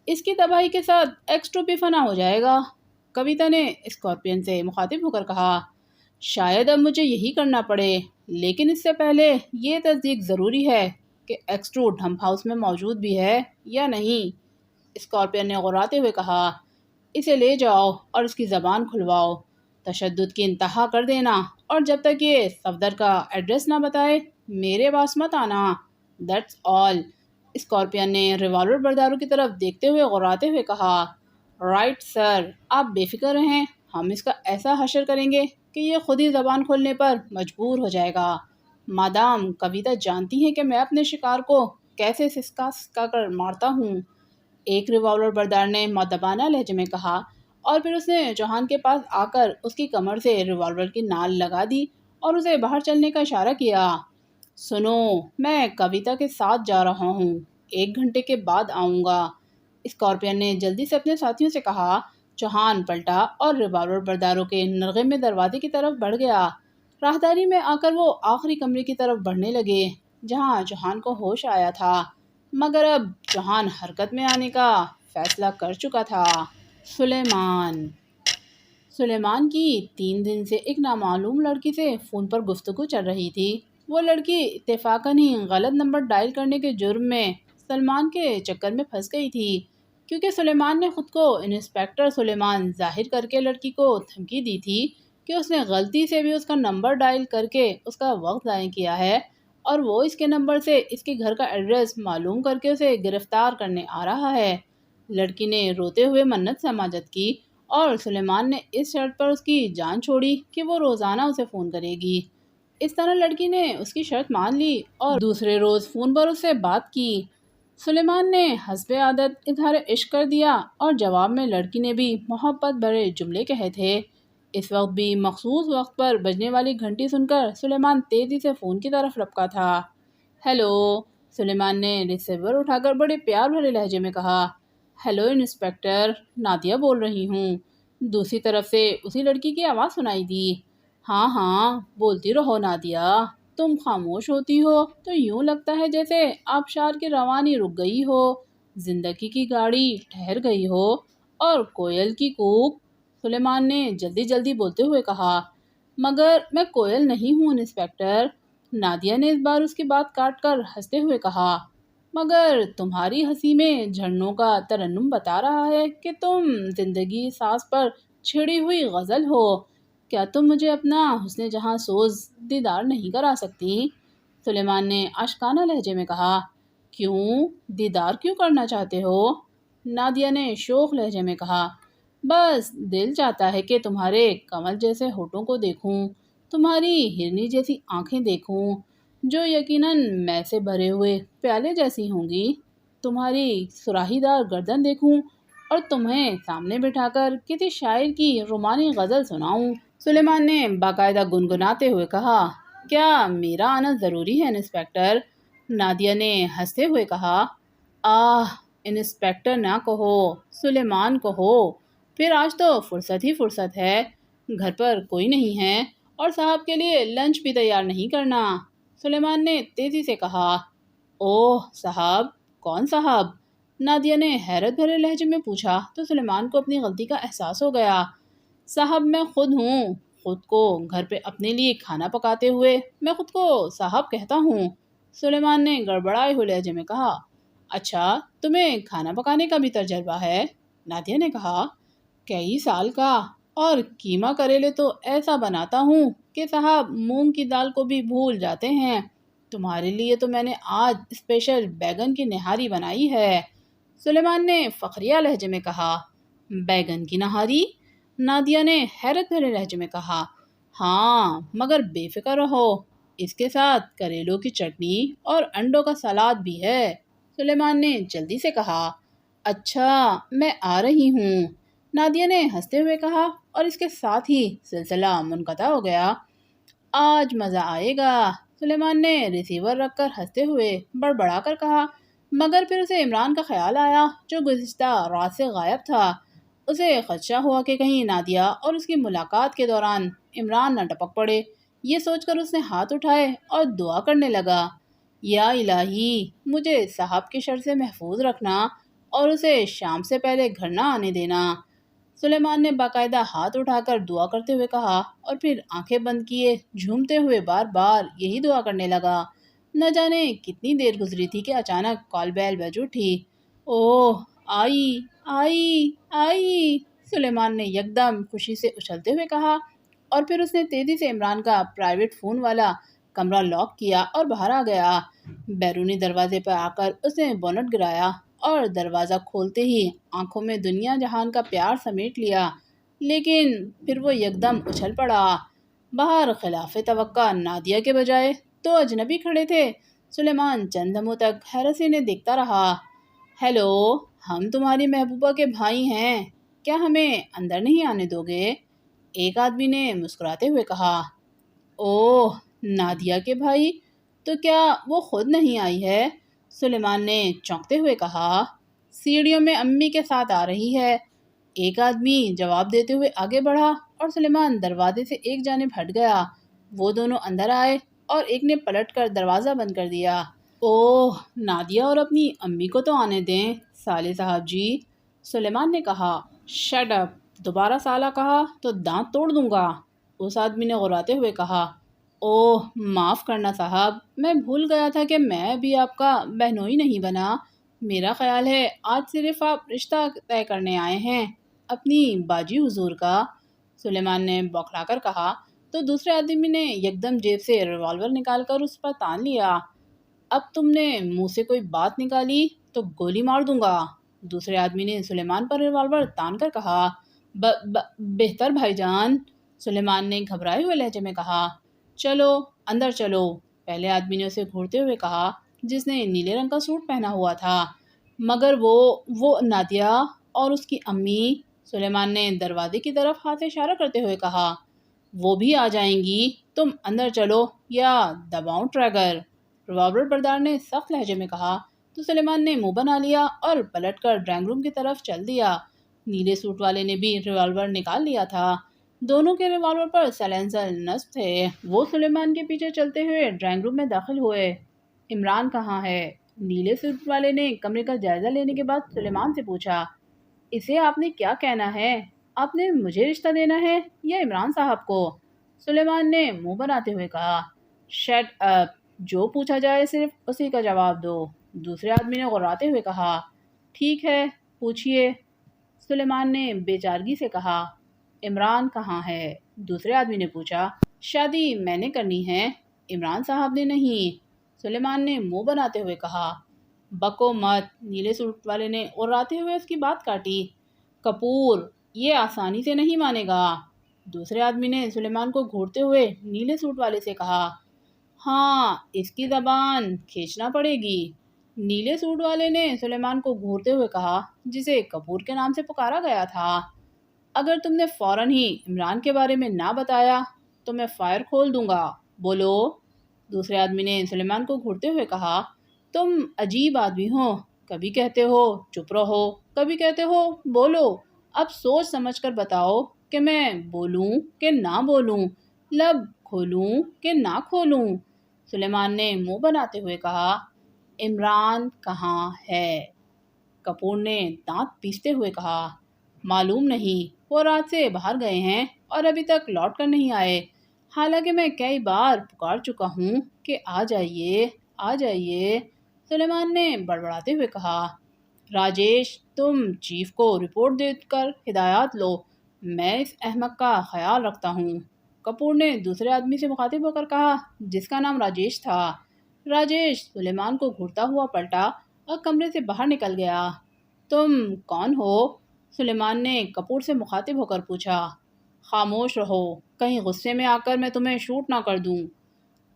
اس کی تباہی کے ساتھ ایکسٹرو بھی فنا ہو جائے گا۔ کویتا نے اسکارپین سے مخاطب ہو کر کہا، شاید اب مجھے یہی کرنا پڑے، لیکن اس سے پہلے یہ تصدیق ضروری ہے کہ ایکسٹرو ڈمپ ہاؤس میں موجود بھی ہے یا نہیں۔ اسکارپین نے غراتے ہوئے کہا، اسے لے جاؤ اور اس کی زبان کھلواؤ، تشدد کی انتہا کر دینا، اور جب تک یہ صفدر کا ایڈریس نہ بتائے میرے پاس مت آنا، دیٹس آل۔ اسکارپین نے ریوالور برداروں کی طرف دیکھتے ہوئے غراتے ہوئے کہا، رائٹ سر، آپ بے فکر رہیں، ہم اس کا ایسا حشر کریں گے کہ یہ خود ہی زبان کھولنے پر مجبور ہو جائے گا۔ مادام کویتا جانتی ہیں کہ میں اپنے شکار کو کیسے سسکا سسکا کر مارتا ہوں، ایک ریوالور بردار نے مؤدبانہ لہجے میں کہا، اور پھر اس نے چوہان کے پاس آ کر اس کی کمر سے ریوالور کی نال لگا دی اور اسے باہر چلنے کا اشارہ کیا۔ سنو، میں کویتا کے ساتھ جا رہا ہوں، 1 گھنٹے کے بعد آؤں گا۔ اسکارپین نے جلدی سے اپنے ساتھیوں سے کہا۔ چوہان پلٹا اور ریوالور برداروں کے نرغے میں دروازے کی طرف بڑھ گیا۔ راہداری میں آ کر وہ آخری کمرے کی طرف بڑھنے لگے جہاں چوہان کو ہوش آیا تھا، مگر اب چوہان حرکت میں آنے کا فیصلہ کر چکا تھا۔ سلیمان کی 3 دن سے ایک نامعلوم لڑکی سے فون پر گفتگو چل رہی تھی۔ وہ لڑکی اتفاقاً ہی غلط نمبر ڈائل کرنے کے جرم میں سلمان کے چکر میں پھنس گئی تھی، کیونکہ سلیمان نے خود کو انسپیکٹر سلیمان ظاہر کر کے لڑکی کو دھمکی دی تھی کہ اس نے غلطی سے بھی اس کا نمبر ڈائل کر کے اس کا وقت ضائع کیا ہے، اور وہ اس کے نمبر سے اس کے گھر کا ایڈریس معلوم کر کے اسے گرفتار کرنے آ رہا ہے۔ لڑکی نے روتے ہوئے منت سماجت کی اور سلیمان نے اس شرط پر اس کی جان چھوڑی کہ وہ روزانہ اسے فون کرے گی۔ اس طرح لڑکی نے اس کی شرط مان لی اور دوسرے روز فون پر اس سے بات کی۔ سلیمان نے حسب عادت اظہار عشق کر دیا اور جواب میں لڑکی نے بھی محبت بھرے جملے کہے تھے۔ اس وقت بھی مخصوص وقت پر بجنے والی گھنٹی سن کر سلیمان تیزی سے فون کی طرف لپکا تھا۔ ہیلو، سلیمان نے ریسیور اٹھا کر بڑے پیار بھرے لہجے میں کہا۔ ہیلو انسپیکٹر، نادیہ بول رہی ہوں۔ دوسری طرف سے اسی لڑکی کی آواز سنائی دی۔ ہاں ہاں، بولتی رہو نادیہ، تم خاموش ہوتی ہو تو یوں لگتا ہے جیسے آبشار کی روانی رک گئی ہو، زندگی کی گاڑی ٹھہر گئی ہو، اور کوئل کی کوک، سلیمان نے جلدی جلدی بولتے ہوئے کہا۔ مگر میں کوئل نہیں ہوں انسپیکٹر، نادیہ نے اس بار اس کی بات کاٹ کر ہنستے ہوئے کہا۔ مگر تمہاری ہنسی میں جھرنوں کا ترنم بتا رہا ہے کہ تم زندگی ساز پر چھڑی ہوئی غزل ہو۔ کیا تم مجھے اپنا حسن جہاں سوز دیدار نہیں کرا سکتی؟ سلیمان نے عاشقانہ لہجے میں کہا۔ کیوں؟ دیدار کیوں کرنا چاہتے ہو؟ نادیہ نے شوخ لہجے میں کہا۔ بس دل چاہتا ہے کہ تمہارے کمل جیسے ہونٹوں کو دیکھوں، تمہاری ہرنی جیسی آنکھیں دیکھوں جو یقیناً میں سے بھرے ہوئے پیالے جیسی ہوں گی، تمہاری سراہی دار گردن دیکھوں اور تمہیں سامنے بٹھا کر کسی شاعر کی رومانی غزل سناؤں۔ سلیمان نے باقاعدہ گنگناتے ہوئے کہا۔ کیا میرا آنا ضروری ہے انسپیکٹر؟ نادیہ نے ہنستے ہوئے کہا۔ آہ، انسپیکٹر نہ کہو، سلیمان کہو، پھر آج تو فرصت ہی فرصت ہے، گھر پر کوئی نہیں ہے اور صاحب کے لیے لنچ بھی تیار نہیں کرنا۔ سلیمان نے تیزی سے کہا۔ اوہ صاحب، کون صاحب؟ نادیہ نے حیرت بھرے لہجے میں پوچھا تو سلیمان کو اپنی غلطی کا احساس ہو گیا۔ صاحب میں خود ہوں، خود کو گھر پہ اپنے لیے کھانا پکاتے ہوئے میں خود کو صاحب کہتا ہوں، سلیمان نے گڑبڑائے ہوئے لہجے میں کہا۔ اچھا، تمہیں کھانا پکانے کا بھی تجربہ ہے؟ نادیہ نے کہا۔ کئی سال کا، اور کیما کریلے تو ایسا بناتا ہوں کہ صاحب مونگ کی دال کو بھی بھول جاتے ہیں۔ تمہارے لیے تو میں نے آج اسپیشل بیگن کی نہاری بنائی ہے، سلیمان نے فخریہ لہجے میں کہا۔ بیگن کی نہاری؟ نادیہ نے حیرت بھرے لہجے میں کہا۔ ہاں، مگر بے فکر رہو، اس کے ساتھ کریلوں کی چٹنی اور انڈوں کا سلاد بھی ہے، سلیمان نے جلدی سے کہا۔ اچھا، میں آ رہی ہوں، نادیہ نے ہنستے ہوئے کہا اور اس کے ساتھ ہی سلسلہ منقطع ہو گیا۔ آج مزہ آئے گا، سلیمان نے ریسیور رکھ کر ہنستے ہوئے بڑبڑا کر کہا، مگر پھر اسے عمران کا خیال آیا جو گزشتہ رات سے غائب تھا۔ اسے خدشہ ہوا کہ کہیں نادیہ اور اس کی ملاقات کے دوران عمران نہ ٹپک پڑے۔ یہ سوچ کر اس نے ہاتھ اٹھائے اور دعا کرنے لگا، یا الہی، مجھے صاحب کے شر سے محفوظ رکھنا اور اسے شام سے پہلے گھر نہ آنے دینا۔ سلیمان نے باقاعدہ ہاتھ اٹھا کر دعا کرتے ہوئے کہا اور پھر آنکھیں بند کیے جھومتے ہوئے بار بار یہی دعا کرنے لگا۔ نہ جانے کتنی دیر گزری تھی کہ اچانک کال بیل بج اٹھی۔ اوہ، آئی آئی آئی، سلیمان نے یکدم خوشی سے اچھلتے ہوئے کہا، اور پھر اس نے تیزی سے عمران کا پرائیویٹ فون والا کمرہ لاک کیا اور باہر آ گیا۔ بیرونی دروازے پر آ کر اس نے بونٹ گرایا اور دروازہ کھولتے ہی آنکھوں میں دنیا جہان کا پیار سمیٹ لیا، لیکن پھر وہ یکدم اچھل پڑا۔ باہر خلاف توقع نادیہ کے بجائے تو اجنبی کھڑے تھے۔ سلیمان چند لمحوں تک حیرت سے انہیں دیکھتا رہا۔ ہیلو، ہم تمہاری محبوبہ کے بھائی ہیں، کیا ہمیں اندر نہیں آنے دو گے؟ ایک آدمی نے مسکراتے ہوئے کہا۔ اوہ، نادیہ کے بھائی؟ تو کیا وہ خود نہیں آئی ہے؟ سلیمان نے چونکتے ہوئے کہا۔ سیڑھیوں میں امی کے ساتھ آ رہی ہے، ایک آدمی جواب دیتے ہوئے آگے بڑھا اور سلیمان دروازے سے ایک جانب ہٹ گیا۔ وہ دونوں اندر آئے اور ایک نے پلٹ کر دروازہ بند کر دیا۔ اوہ، نادیہ اور اپنی امی کو تو آنے دیں سالے صاحب جی، سلیمان نے کہا۔ شٹ اپ، دوبارہ سالہ کہا تو دانت توڑ دوں گا، اس آدمی نے غراتے ہوئے کہا۔ اوہ، معاف کرنا صاحب، میں بھول گیا تھا کہ میں بھی آپ کا بہنوئی نہیں بنا۔ میرا خیال ہے آج صرف آپ رشتہ طے کرنے آئے ہیں، اپنی باجی حضور کا، سلیمان نے بوکھلا کر کہا۔ تو دوسرے آدمی نے یکدم جیب سے ریوالور نکال کر اس پر تان لیا۔ اب تم نے منہ سے کوئی بات نکالی تو گولی مار دوں گا، دوسرے آدمی نے سلیمان پر ریوالور تان کر کہا۔ بہتر بھائی جان، سلیمان نے گھبرائے ہوئے لہجے میں کہا۔ چلو اندر چلو، پہلے آدمی نے اسے گھورتے ہوئے کہا، جس نے نیلے رنگ کا سوٹ پہنا ہوا تھا۔ مگر وہ نادیہ اور اس کی امی، سلیمان نے دروازے کی طرف ہاتھ سے اشارہ کرتے ہوئے کہا۔ وہ بھی آ جائیں گی، تم اندر چلو یا دباؤں ٹریگر، ریوالور بردار نے سخت لہجے میں کہا۔ تو سلیمان نے منہ بنا لیا اور پلٹ کر ڈرائنگ روم کی طرف چل دیا۔ نیلے سوٹ والے نے بھی ریوالور نکال لیا تھا، دونوں کے ریوالور پر سائلنسر نصب تھے۔ وہ سلیمان کے پیچھے چلتے ہوئے ڈرائنگ روم میں داخل ہوئے۔ عمران کہاں ہے؟ نیلے سوٹ والے نے کمرے کا جائزہ لینے کے بعد سلیمان سے پوچھا۔ اسے آپ نے کیا کہنا ہے؟ آپ نے مجھے رشتہ دینا ہے یا عمران صاحب کو؟ سلیمان نے منہ بناتے ہوئے کہا۔ شٹ اپ، جو پوچھا جائے صرف اسی کا جواب دو، دوسرے آدمی نے غراتے ہوئے کہا۔ ٹھیک ہے، پوچھئے، سلیمان نے بے چارگی سے کہا۔ عمران کہاں ہے؟ دوسرے آدمی نے پوچھا۔ شادی میں نے کرنی ہے، عمران صاحب نے نہیں، سلیمان نے منہ بناتے ہوئے کہا۔ بکو مت، نیلے سوٹ والے نے غراتے ہوئے اس کی بات کاٹی۔ کپور، یہ آسانی سے نہیں مانے گا، دوسرے آدمی نے سلیمان کو گھورتے ہوئے نیلے سوٹ والے سے کہا۔ ہاں، اس کی زبان کھینچنا پڑے گی، نیلے سوٹ والے نے سلیمان کو گھورتے ہوئے کہا، جسے کپور کے نام سے پکارا گیا تھا۔ اگر تم نے فوراً ہی عمران کے بارے میں نہ بتایا تو میں فائر کھول دوں گا، بولو، دوسرے آدمی نے سلیمان کو گھورتے ہوئے کہا۔ تم عجیب آدمی ہو، کبھی کہتے ہو چپ رہو، کبھی کہتے ہو بولو، اب سوچ سمجھ کر بتاؤ کہ میں بولوں کہ نہ بولوں، لب کھولوں کہ نہ کھولوں، سلیمان نے منہ بناتے ہوئے کہا۔ عمران کہاں ہے؟ کپور نے دانت پیستے ہوئے کہا۔ معلوم نہیں، وہ رات سے باہر گئے ہیں اور ابھی تک لوٹ کر نہیں آئے، حالانکہ میں کئی بار پکار چکا ہوں کہ آ جائیے آ جائیے، سلیمان نے بڑبڑاتے ہوئے کہا۔ راجیش، تم چیف کو رپورٹ دے کر ہدایات لو، میں اس احمق کا خیال رکھتا ہوں، کپور نے دوسرے آدمی سے مخاطب ہو کر کہا، جس کا نام راجیش تھا۔ راجیش سلیمان کو گھورتا ہوا پلٹا اور کمرے سے باہر نکل گیا۔ تم کون ہو؟ سلیمان نے کپور سے مخاطب ہو کر پوچھا۔ خاموش رہو، کہیں غصے میں آ کر میں تمہیں شوٹ نہ کر دوں،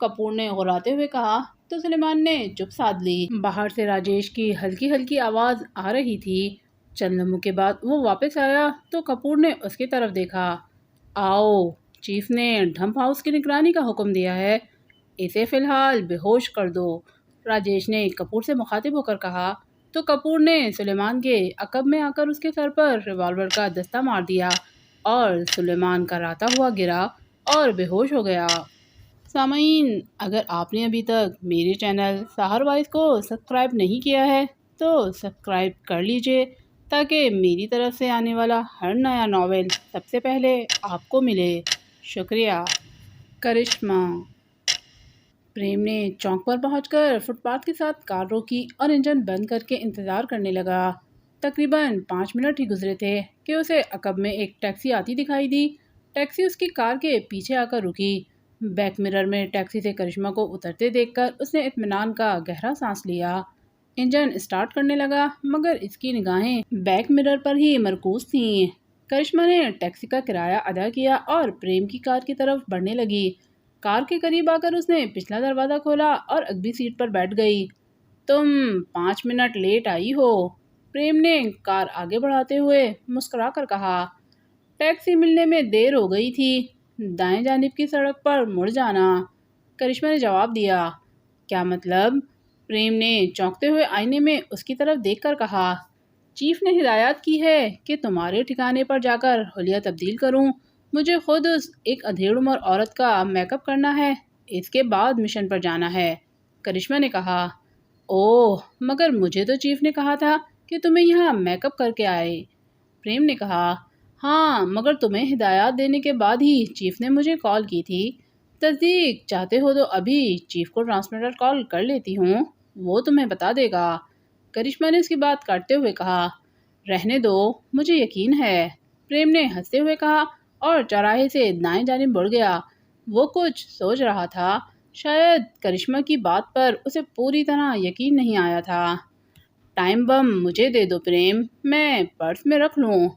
کپور نے غراتے ہوئے کہا۔ تو سلیمان نے چپ سادھ لی۔ باہر سے راجیش کی ہلکی ہلکی آواز آ رہی تھی۔ چند لمحوں کے بعد وہ واپس آیا تو کپور نے اس کی طرف دیکھا۔ آؤ، چیف نے ڈھمپ ہاؤس کی نگرانی کا حکم دیا ہے، اسے فی الحال بے ہوش کر دو، راجیش نے کپور سے مخاطب ہو کر کہا۔ تو کپور نے سلیمان کے عقب میں آ کر اس کے سر پر ریوالور کا دستہ مار دیا اور سلیمان کراتا ہوا گرا اور بے ہوش ہو گیا۔ سامعین، اگر آپ نے ابھی تک میرے چینل سحر وائس کو سبسکرائب نہیں کیا ہے تو سبسکرائب کر لیجئے تاکہ میری طرف سے آنے والا ہر نیا ناول سب سے پہلے آپ کو ملے۔ شکریہ۔ کرشمہ۔ پریم نے چوک پر پہنچ کر فٹ پاتھ کے ساتھ کار روکی اور انجن بند کر کے انتظار کرنے لگا۔ تقریباً 5 منٹ ہی گزرے تھے کہ اسے عقب میں ایک ٹیکسی آتی دکھائی دی۔ ٹیکسی اس کی کار کے پیچھے آ کر رکی۔ بیک مرر میں ٹیکسی سے کرشمہ کو اترتے دیکھ کر اس نے اطمینان کا گہرا سانس لیا۔ انجن اسٹارٹ کرنے لگا مگر اس کی نگاہیں بیک مرر پر ہی مرکوز تھیں۔ کرشمہ نے ٹیکسی کا کرایہ ادا کیا اور پریم کی کار کی طرف بڑھنے لگی۔ کار کے قریب آ کر اس نے پچھلا دروازہ کھولا اور اگلی سیٹ پر بیٹھ گئی۔ تم 5 منٹ لیٹ آئی ہو، پریم نے کار آگے بڑھاتے ہوئے مسکرا کر کہا۔ ٹیکسی ملنے میں دیر ہو گئی تھی، دائیں جانب کی سڑک پر مڑ جانا، کرشمہ نے جواب دیا۔ کیا مطلب؟ پریم نے چونکتے ہوئے آئینے میں اس کی طرف دیکھ کر کہا۔ چیف نے ہدایت کی ہے کہ تمہارے ٹھکانے پر جا کر حلیہ تبدیل کروں۔ مجھے خود اس ایک ادھیڑ عمر عورت کا میک اپ کرنا ہے، اس کے بعد مشن پر جانا ہے، کرشمہ نے کہا۔ اوہ، مگر مجھے تو چیف نے کہا تھا کہ تمہیں یہاں میک اپ کر کے آئے، پریم نے کہا۔ ہاں، مگر تمہیں ہدایات دینے کے بعد ہی چیف نے مجھے کال کی تھی۔ تصدیق چاہتے ہو تو ابھی چیف کو ٹرانسمیٹر کال کر لیتی ہوں، وہ تمہیں بتا دے گا، کرشمہ نے اس کی بات کاٹتے ہوئے کہا۔ رہنے دو، مجھے یقین ہے، پریم نے ہنستے ہوئے کہا اور چوراہے سے دائیں جانب بڑھ گیا۔ وہ کچھ سوچ رہا تھا، شاید کرشمہ کی بات پر اسے پوری طرح یقین نہیں آیا تھا۔ ٹائم بم مجھے دے دو پریم، میں پرس میں رکھ لوں،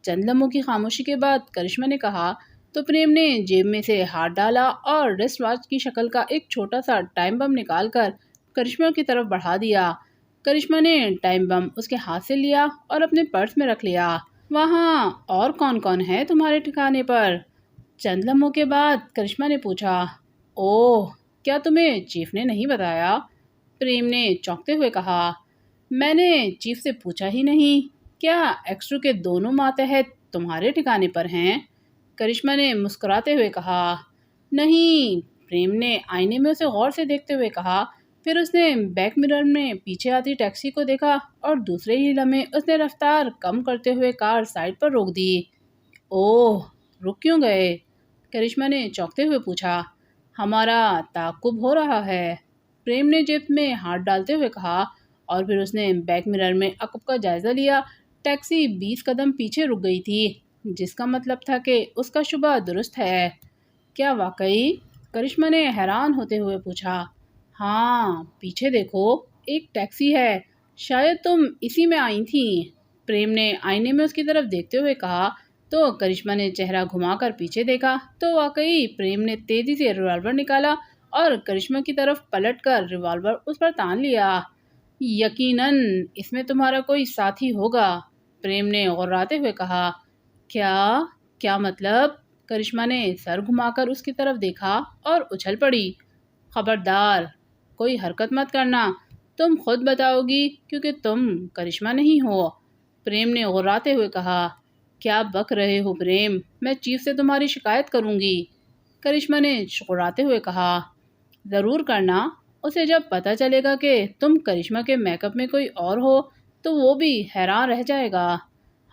چند لمحوں کی خاموشی کے بعد کرشمہ نے کہا تو پریم نے جیب میں سے ہاتھ ڈالا اور ریسٹ واچ کی شکل کا ایک چھوٹا سا ٹائم بم نکال کر کرشمہ کی طرف بڑھا دیا۔ کرشمہ نے ٹائم بم اس کے ہاتھ سے لیا اور اپنے پرس میں رکھ لیا۔ وہاں اور کون کون ہے تمہارے ٹھکانے پر؟ چند لمحوں کے بعد کرشمہ نے پوچھا۔ اوہ، کیا تمہیں چیف نے نہیں بتایا؟ پریم نے چونکتے ہوئے کہا۔ میں نے چیف سے پوچھا ہی نہیں۔ کیا ایکسٹرو کے دونوں ماتحت تمہارے ٹھکانے پر ہیں؟ کرشمہ نے مسکراتے ہوئے کہا۔ نہیں، پریم نے آئینے میں اسے غور سے دیکھتے ہوئے کہا۔ پھر اس نے بیک مرر میں پیچھے آتی ٹیکسی کو دیکھا اور دوسرے ہی لمحے اس نے رفتار کم کرتے ہوئے کار سائڈ پر روک دی۔ اوہ، رک کیوں گئے؟ کرشمہ نے چونکتے ہوئے پوچھا۔ ہمارا تعاقب ہو رہا ہے، پریم نے جیب میں ہاتھ ڈالتے ہوئے کہا اور پھر اس نے بیک مرر میں عقب کا جائزہ لیا۔ ٹیکسی 20 قدم پیچھے رک گئی تھی، جس کا مطلب تھا کہ اس کا شبہ درست ہے۔ کیا واقعی؟ کرشمہ نے حیران ہوتے ہوئے پوچھا۔ ہاں، پیچھے دیکھو، ایک ٹیکسی ہے، شاید تم اسی میں آئی تھیں، پریم نے آئینے میں اس کی طرف دیکھتے ہوئے کہا تو کرشمہ نے چہرہ گھما کر پیچھے دیکھا تو واقعی پریم نے تیزی سے ریوالور نکالا اور کرشمہ کی طرف پلٹ کر ریوالور اس پر تان لیا۔ یقیناً اس میں تمہارا کوئی ساتھی ہوگا، پریم نے غراتے ہوئے کہا۔ کیا مطلب؟ کرشمہ نے سر گھما کر اس کی طرف دیکھا اور اچھل پڑی۔ خبردار، کوئی حرکت مت کرنا، تم خود بتاؤ گی کیونکہ تم کرشمہ نہیں ہو، پریم نے غراتے ہوئے کہا۔ کیا بک رہے ہو پریم، میں چیف سے تمہاری شکایت کروں گی، کرشمہ نے شکراتے ہوئے کہا۔ ضرور کرنا، اسے جب پتہ چلے گا کہ تم کرشمہ کے میک اپ میں کوئی اور ہو تو وہ بھی حیران رہ جائے گا۔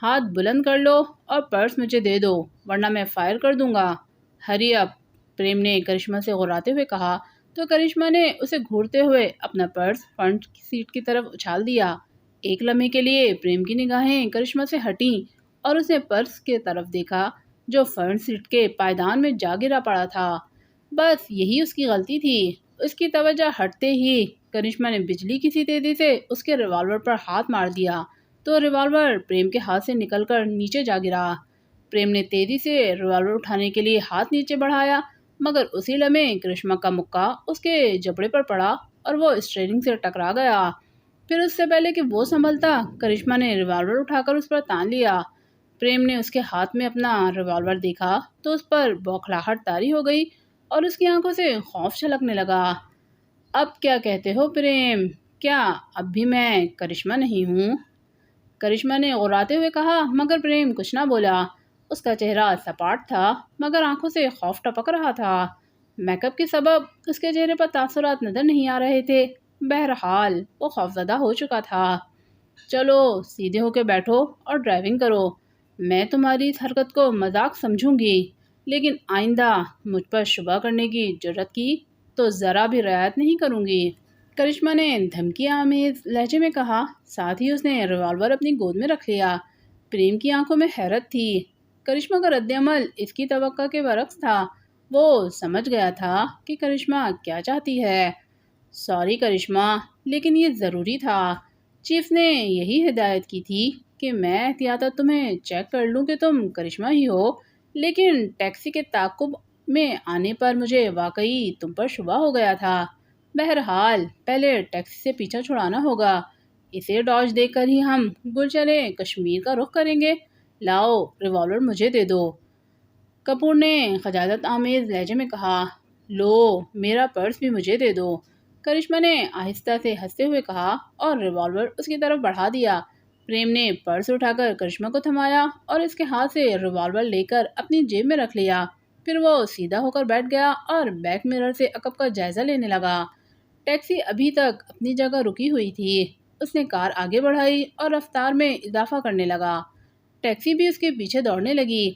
ہاتھ بلند کر لو اور پرس مجھے دے دو ورنہ میں فائر کر دوں گا، ہری اپ، پریم نے کرشمہ سے غراتے ہوئے کہا تو کرشمہ نے اسے گھورتے ہوئے اپنا پرس فرنٹ کی سیٹ کی طرف اچھال دیا۔ ایک لمحے کے لیے پریم کی نگاہیں کرشمہ سے ہٹیں اور اس نے پرس کی طرف دیکھا جو فرنٹ سیٹ کے پائیدان میں جا گرا پڑا تھا۔ بس یہی اس کی غلطی تھی۔ اس کی توجہ ہٹتے ہی کرشمہ نے بجلی کی سی تیزی سے اس کے ریوالور پر ہاتھ مار دیا تو ریوالور پریم کے ہاتھ سے نکل کر نیچے جا گرا۔ پریم نے تیزی سے ریوالور اٹھانے کے لیے ہاتھ نیچے بڑھایا مگر اسی لمحے کرشمہ کا مکہ اس کے جبڑے پر پڑا اور وہ اسٹیئرنگ سے ٹکرا گیا۔ پھر اس سے پہلے کہ وہ سنبھلتا، کرشمہ نے ریوالور اٹھا کر اس پر تان لیا۔ پریم نے اس کے ہاتھ میں اپنا ریوالور دیکھا تو اس پر بوکھلاہٹ طاری ہو گئی اور اس کی آنکھوں سے خوف چھلکنے لگا۔ اب کیا کہتے ہو پریم؟ کیا اب بھی میں کرشمہ نہیں ہوں؟ کرشمہ نے غراتے ہوئے کہا، مگر پریم کچھ نہ بولا۔ اس کا چہرہ سپاٹ تھا مگر آنکھوں سے خوف ٹپک رہا تھا۔ میک اپ کے سبب اس کے چہرے پر تاثرات نظر نہیں آ رہے تھے۔ بہرحال وہ خوفزدہ ہو چکا تھا۔ چلو سیدھے ہو کے بیٹھو اور ڈرائیونگ کرو۔ میں تمہاری اس حرکت کو مذاق سمجھوں گی، لیکن آئندہ مجھ پر شبہ کرنے کی جرات کی تو ذرا بھی رعایت نہیں کروں گی۔ کرشمہ نے دھمکی آمیز لہجے میں کہا، ساتھ ہی اس نے ریوالور اپنی گود میں رکھ لیا۔ پریم کی آنکھوں میں حیرت تھی۔ کرشمہ کا رد عمل اس کی توقع کے برعکس تھا۔ وہ سمجھ گیا تھا کہ کرشمہ کیا چاہتی ہے۔ سوری کرشمہ، لیکن یہ ضروری تھا۔ چیف نے یہی ہدایت کی تھی کہ میں احتیاطاً تمہیں چیک کر لوں کہ تم کرشمہ ہی ہو، لیکن ٹیکسی کے تعاقب میں آنے پر مجھے واقعی تم پر شبہ ہو گیا تھا۔ بہرحال پہلے ٹیکسی سے پیچھا چھڑانا ہوگا۔ اسے ڈاج دے کر ہی ہم گلچرے کشمیر کا رخ کریں گے۔ لاؤ ریوالور مجھے دے دو۔ کپور نے خجالت آمیز لہجے میں کہا، لو میرا پرس بھی مجھے دے دو۔ کرشمہ نے آہستہ سے ہنستے ہوئے کہا اور ریوالور اس کی طرف بڑھا دیا۔ پریم نے پرس اٹھا کر کرشمہ کو تھمایا اور اس کے ہاتھ سے ریوالور لے کر اپنی جیب میں رکھ لیا۔ پھر وہ سیدھا ہو کر بیٹھ گیا اور بیک مرر سے عقب کا جائزہ لینے لگا۔ ٹیکسی ابھی تک اپنی جگہ رکی ہوئی تھی۔ اس نے کار آگے بڑھائی اور رفتار میں اضافہ کرنے لگا۔ ٹیکسی بھی اس کے پیچھے دوڑنے لگی۔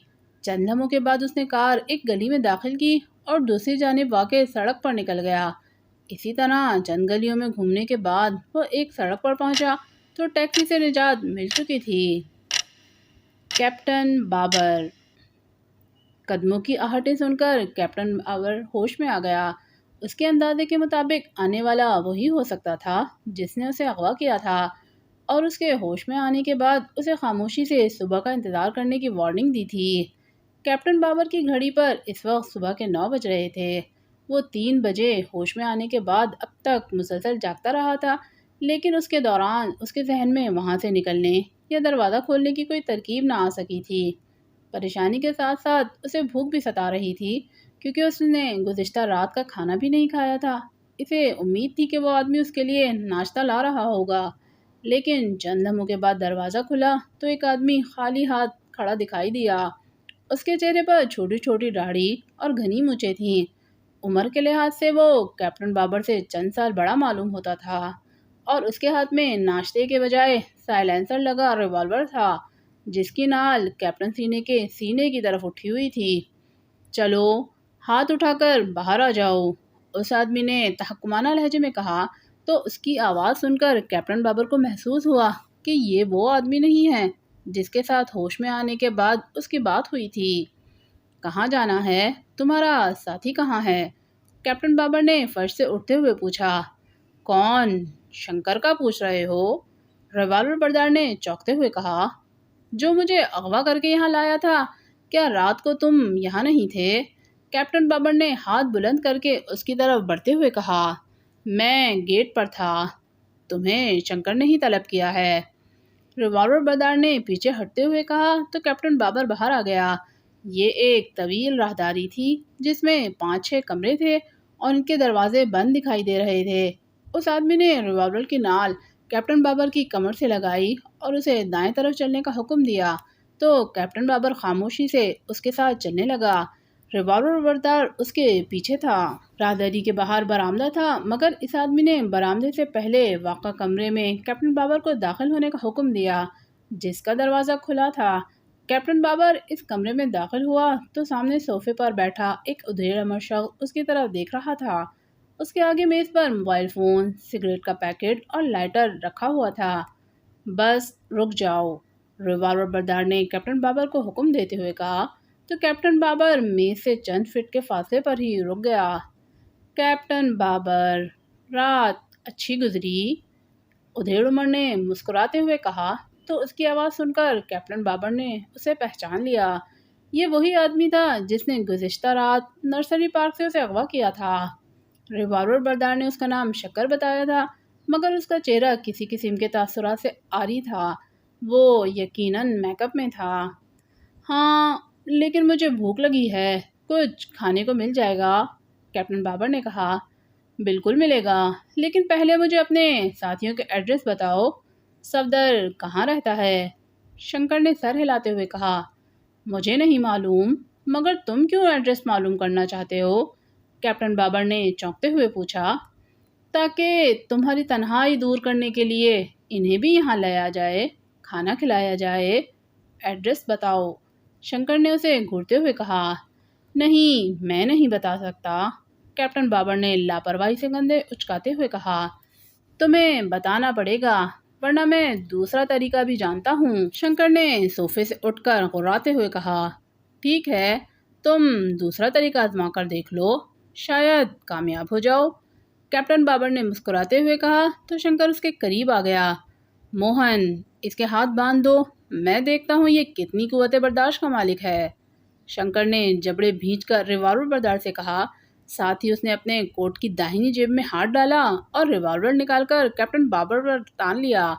چند لمحوں کے بعد اس نے کار ایک گلی میں داخل کی اور دوسری جانب واقع سڑک پر نکل گیا۔ اسی طرح چند گلیوں میں گھومنے کے بعد وہ ایک سڑک پر پہنچا تو ٹیکسی سے نجات مل چکی تھی۔ کیپٹن بابر۔ قدموں کی آہٹیں سن کر کیپٹن بابر ہوش میں آ گیا۔ اس کے اندازے کے مطابق آنے والا وہی ہو سکتا تھا جس نے اسے اغوا کیا تھا، اور اس کے ہوش میں آنے کے بعد اسے خاموشی سے صبح کا انتظار کرنے کی وارننگ دی تھی۔ کیپٹن بابر کی گھڑی پر اس وقت صبح کے 9 بج رہے تھے۔ وہ 3 بجے ہوش میں آنے کے بعد اب تک مسلسل جاگتا رہا تھا، لیکن اس کے دوران اس کے ذہن میں وہاں سے نکلنے یا دروازہ کھولنے کی کوئی ترکیب نہ آ سکی تھی۔ پریشانی کے ساتھ ساتھ اسے بھوک بھی ستا رہی تھی، کیونکہ اس نے گزشتہ رات کا کھانا بھی نہیں کھایا تھا۔ اسے امید تھی کہ وہ آدمی اس کے لیے ناشتہ لا رہا ہوگا، لیکن چند لمحوں کے بعد دروازہ کھلا تو ایک آدمی خالی ہاتھ کھڑا دکھائی دیا۔ اس کے چہرے پر چھوٹی چھوٹی داڑھی اور گھنی مونچھیں تھیں۔ عمر کے لحاظ سے وہ کیپٹن بابر سے چند سال بڑا معلوم ہوتا تھا، اور اس کے ہاتھ میں ناشتے کے بجائے سائلنسر لگا ریوالور تھا، جس کی نال کیپٹن سینے کی طرف اٹھی ہوئی تھی۔ چلو ہاتھ اٹھا کر باہر آ جاؤ، اس آدمی نے تحکمانہ لہجے میں کہا، تو اس کی آواز سن کر کیپٹن بابر کو محسوس ہوا کہ یہ وہ آدمی نہیں ہے جس کے ساتھ ہوش میں آنے کے بعد اس کی بات ہوئی تھی۔ کہاں جانا ہے؟ تمہارا ساتھی کہاں ہے؟ کیپٹن بابر نے فرش سے اٹھتے ہوئے پوچھا۔ کون؟ شنکر کا پوچھ رہے ہو؟ ریوالور بردار نے چونکتے ہوئے کہا۔ جو مجھے اغوا کر کے یہاں لایا تھا، کیا رات کو تم یہاں نہیں تھے؟ کیپٹن بابر نے ہاتھ بلند کر کے اس کی طرف بڑھتے ہوئے کہا۔ میں گیٹ پر تھا۔ تمہیں شنکر نے ہی طلب کیا ہے؟ ریوالور بردار نے پیچھے ہٹتے ہوئے کہا تو کیپٹن بابر باہر آ گیا۔ یہ ایک طویل راہداری تھی جس میں 5-6 کمرے تھے اور ان کے دروازے بند دکھائی دے رہے تھے۔ اس آدمی نے ریوالور کی نال کیپٹن بابر کی کمر سے لگائی اور اسے دائیں طرف چلنے کا حکم دیا تو کیپٹن بابر خاموشی سے اس کے ساتھ چلنے لگا۔ ریوالور بردار اس کے پیچھے تھا۔ راہداری کے باہر برآمدہ تھا، مگر اس آدمی نے برآمدے سے پہلے واقع کمرے میں کیپٹن بابر کو داخل ہونے کا حکم دیا، جس کا دروازہ کھلا تھا۔ کیپٹن بابر اس کمرے میں داخل ہوا تو سامنے صوفے پر بیٹھا ایک ادھیڑ عمر شخص اس کی طرف دیکھ رہا تھا۔ اس کے آگے میز پر موبائل فون، سگریٹ کا پیکٹ اور لائٹر رکھا ہوا تھا۔ بس رک جاؤ، ریوالور بردار نے کیپٹن بابر کو حکم دیتے ہوئے کہا تو کیپٹن بابر میز سے چند فٹ کے فاصلے پر ہی رک گیا۔ کیپٹن بابر، رات اچھی گزری؟ ادھیڑ عمر نے مسکراتے ہوئے کہا تو اس کی آواز سن کر کیپٹن بابر نے اسے پہچان لیا۔ یہ وہی آدمی تھا جس نے گزشتہ رات نرسری پارک سے اسے اغوا کیا تھا۔ ریوالور بردار نے اس کا نام شکر بتایا تھا، مگر اس کا چہرہ کسی قسم کے تاثرات سے عاری تھا۔ وہ یقیناً میک اپ میں تھا۔ ہاں، لیکن مجھے بھوک لگی ہے، کچھ کھانے کو مل جائے گا؟ کیپٹن بابر نے کہا۔ بالکل ملے گا، لیکن پہلے مجھے اپنے ساتھیوں کے ایڈریس بتاؤ۔ صفدر کہاں رہتا ہے؟ شنکر نے سر ہلاتے ہوئے کہا، مجھے نہیں معلوم، مگر تم کیوں ایڈریس معلوم کرنا چاہتے ہو؟ کیپٹن بابر نے چونکتے ہوئے پوچھا۔ تاکہ تمہاری تنہائی دور کرنے کے لیے انہیں بھی یہاں لایا جائے، کھانا کھلایا جائے۔ ایڈریس بتاؤ، شنکر نے اسے گھورتے ہوئے کہا۔ نہیں، میں نہیں بتا سکتا، کیپٹن بابر نے لاپرواہی سے کندھے اچکاتے ہوئے کہا۔ تمہیں بتانا پڑے گا، ورنہ میں دوسرا طریقہ بھی جانتا ہوں، شنکر نے صوفے سے اٹھ کر غراتے ہوئے کہا۔ ٹھیک ہے، تم دوسرا طریقہ آزما کر دیکھ لو، شاید کامیاب ہو جاؤ، کیپٹن بابر نے مسکراتے ہوئے کہا تو شنکر اس کے قریب آ گیا۔ موہن، اس کے ہاتھ باندھ دو، میں دیکھتا ہوں یہ کتنی قوت برداشت کا مالک ہے، شنکر نے جبڑے بھینچ کر ریوالور بردار سے کہا۔ ساتھ ہی اس نے اپنے کوٹ کی داہنی جیب میں ہاتھ ڈالا اور ریوالور نکال کر کیپٹن بابر پر تان لیا۔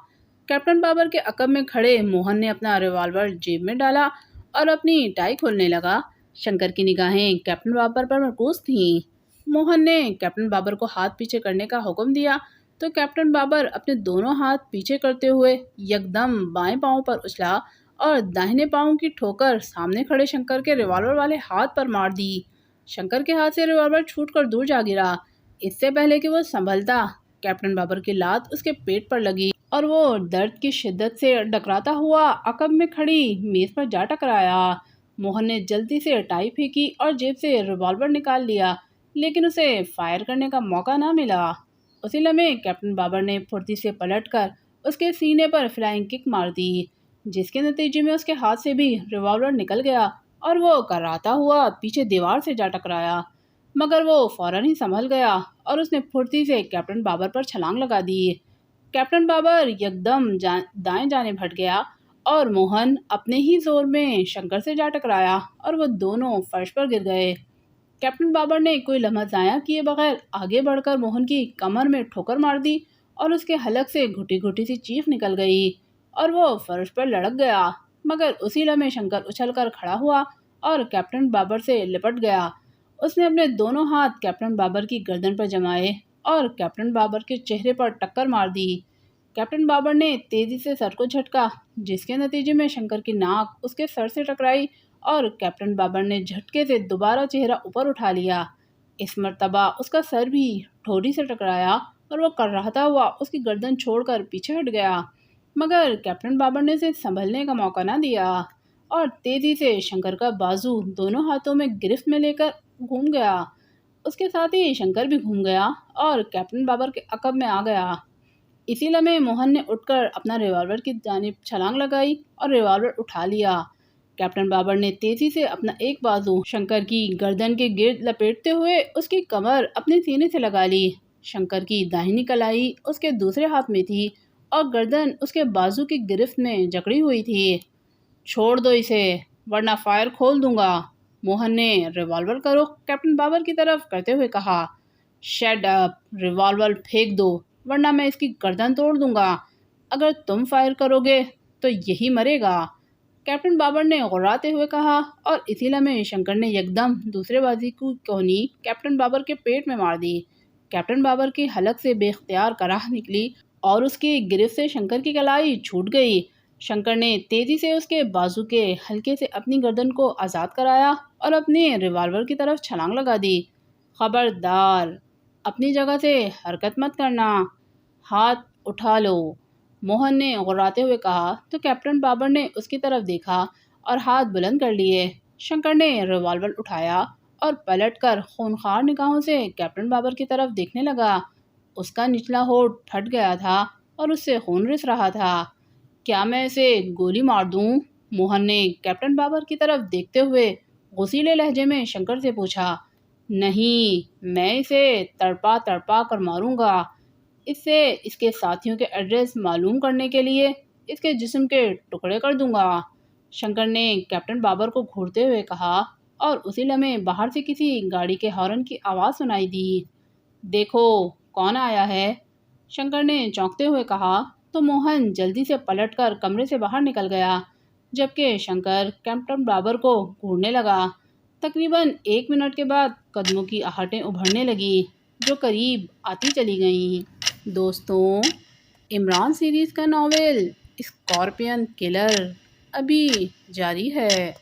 کیپٹن بابر کے عقب میں کھڑے موہن نے اپنا ریوالور جیب میں ڈالا اور اپنی ٹائی کھولنے لگا۔ شنکر کی نگاہیں کیپٹن بابر پر مرکوز تھیں۔ موہن نے کیپٹن بابر کو ہاتھ پیچھے کرنے کا حکم دیا تو کیپٹن بابر اپنے دونوں ہاتھ پیچھے کرتے ہوئے یکدم بائیں پاؤں پر اچھلا اور داہنے پاؤں کی ٹھوکر سامنے کھڑے شنکر کے ریوالور والے ہاتھ پر مار دی۔ شنکر کے ہاتھ سے ریوالور چھوٹ کر دور جا گرا۔ اس سے پہلے کہ وہ سنبھلتا، کیپٹن بابر کی لات اس کے پیٹ پر لگی اور وہ درد کی شدت سے ڈکراتا ہوا عقب میں کھڑی میز پر جا ٹکرایا۔ موہن نے جلدی سے ٹائی پھینکی اور جیب سے ریوالور نکال لیا، لیکن اسے فائر کرنے کا موقع نہ ملا۔ اسی لمحے کیپٹن بابر نے پھرتی سے پلٹ کر اس کے سینے پر فلائنگ کک مار دی، جس کے نتیجے میں اس کے ہاتھ سے بھی ریوالور نکل گیا اور وہ کراتا ہوا پیچھے دیوار سے جا ٹکرایا، مگر وہ فوراً ہی سنبھل گیا اور اس نے پھرتی سے کیپٹن بابر پر چھلانگ لگا دی۔ کیپٹن بابر یکدم دائیں جانب ہٹ گیا اور موہن اپنے ہی زور میں شنکر سے جا ٹکرایا اور وہ دونوں فرش پر گر گئے۔ کیپٹن بابر نے کوئی لمحہ ضائع کیے بغیر آگے بڑھ کر موہن کی کمر میں ٹھوکر مار دی اور اس کے حلق سے گھٹی گھٹی سی چیخ نکل گئی اور وہ فرش پر لڑک گیا، مگر اسی لمحے شنکر اچھل کر کھڑا ہوا اور کیپٹن بابر سے لپٹ گیا۔ اس نے اپنے دونوں ہاتھ کیپٹن بابر کی گردن پر جمائے اور کیپٹن بابر کے چہرے پر ٹکر مار دی۔ کیپٹن بابر نے تیزی سے سر کو جھٹکا، جس کے نتیجے میں شنکر کی ناک اس کے سر سے ٹکرائی اور کیپٹن بابر نے جھٹکے سے دوبارہ چہرہ اوپر اٹھا لیا۔ اس مرتبہ اس کا سر بھی ٹھوڑی سے ٹکرایا اور وہ کرہتا ہوا اس کی گردن چھوڑ کر پیچھے ہٹ گیا، مگر کیپٹن بابر نے اسے سنبھلنے کا موقع نہ دیا اور تیزی سے شنکر کا بازو دونوں ہاتھوں میں گرفت میں لے کر گھوم گیا۔ اس کے ساتھ ہی شنکر بھی گھوم گیا اور کیپٹن بابر کے عقب میں آ گیا۔ اسی لمحے موہن نے اٹھ کر اپنا ریوالور کی جانب چھلانگ لگائی اور ریوالور اٹھا لیا۔ کیپٹن بابر نے تیزی سے اپنا ایک بازو شنکر کی گردن کے گرد لپیٹتے ہوئے اس کی کمر اپنے سینے سے لگا لی۔ شنکر کی داہنی کلائی اس کے دوسرے ہاتھ میں تھی اور گردن اس کے بازو کی گرفت میں جکڑی ہوئی تھی۔ چھوڑ دو اسے، ورنہ فائر کھول دوں گا، موہن نے ریوالور کا رخ کیپٹن بابر کی طرف کرتے ہوئے کہا۔ شٹ اپ، ریوالور پھینک دو، ورنہ میں اس کی گردن توڑ دوں گا۔ اگر تم فائر کرو گے تو یہی مرے گا، کیپٹن بابر نے غراتے ہوئے کہا اور اسی لمحے شنکر نے یکدم دوسرے بازو کی کونی کیپٹن بابر کے پیٹ میں مار دی۔ کیپٹن بابر کی حلق سے بے اختیار کراہ نکلی اور اس کی گرفت سے شنکر کی کلائی چھوٹ گئی۔ شنکر نے تیزی سے اس کے بازو کے حلقے سے اپنی گردن کو آزاد کرایا اور اپنے ریوالور کی طرف چھلانگ لگا دی۔ خبردار، اپنی جگہ سے حرکت مت کرنا، ہاتھ اٹھا لو، موہن نے غراتے ہوئے کہا تو کیپٹن بابر نے اس کی طرف دیکھا اور ہاتھ بلند کر لیے۔ شنکر نے ریوالور اٹھایا اور پلٹ کر خونخوار نگاہوں سے کیپٹن بابر کی طرف دیکھنے لگا۔ اس کا نچلا ہونٹ پھٹ گیا تھا اور اس سے خون رس رہا تھا۔ کیا میں اسے گولی مار دوں؟ موہن نے کیپٹن بابر کی طرف دیکھتے ہوئے غصیلے لہجے میں شنکر سے پوچھا۔ نہیں، میں اسے تڑپا تڑپا کر ماروں گا، اس سے اس کے ساتھیوں کے ایڈریس معلوم کرنے کے لیے اس کے جسم کے ٹکڑے کر دوں گا، شنکر نے کیپٹن بابر کو گھورتے ہوئے کہا اور اسی لمحے باہر سے کسی گاڑی کے ہارن کی آواز سنائی دی۔ دیکھو کون آیا ہے، شنکر نے چونکتے ہوئے کہا تو موہن جلدی سے پلٹ کر کمرے سے باہر نکل گیا، جبکہ شنکر کیپٹن بابر کو گھورنے لگا۔ تقریباً 1 منٹ کے بعد قدموں کی آہٹیں ابھرنے لگی۔ جو قریب آتی چلی گئیں۔ دوستوں، عمران سیریز کا ناول اسکارپین کلر ابھی جاری ہے۔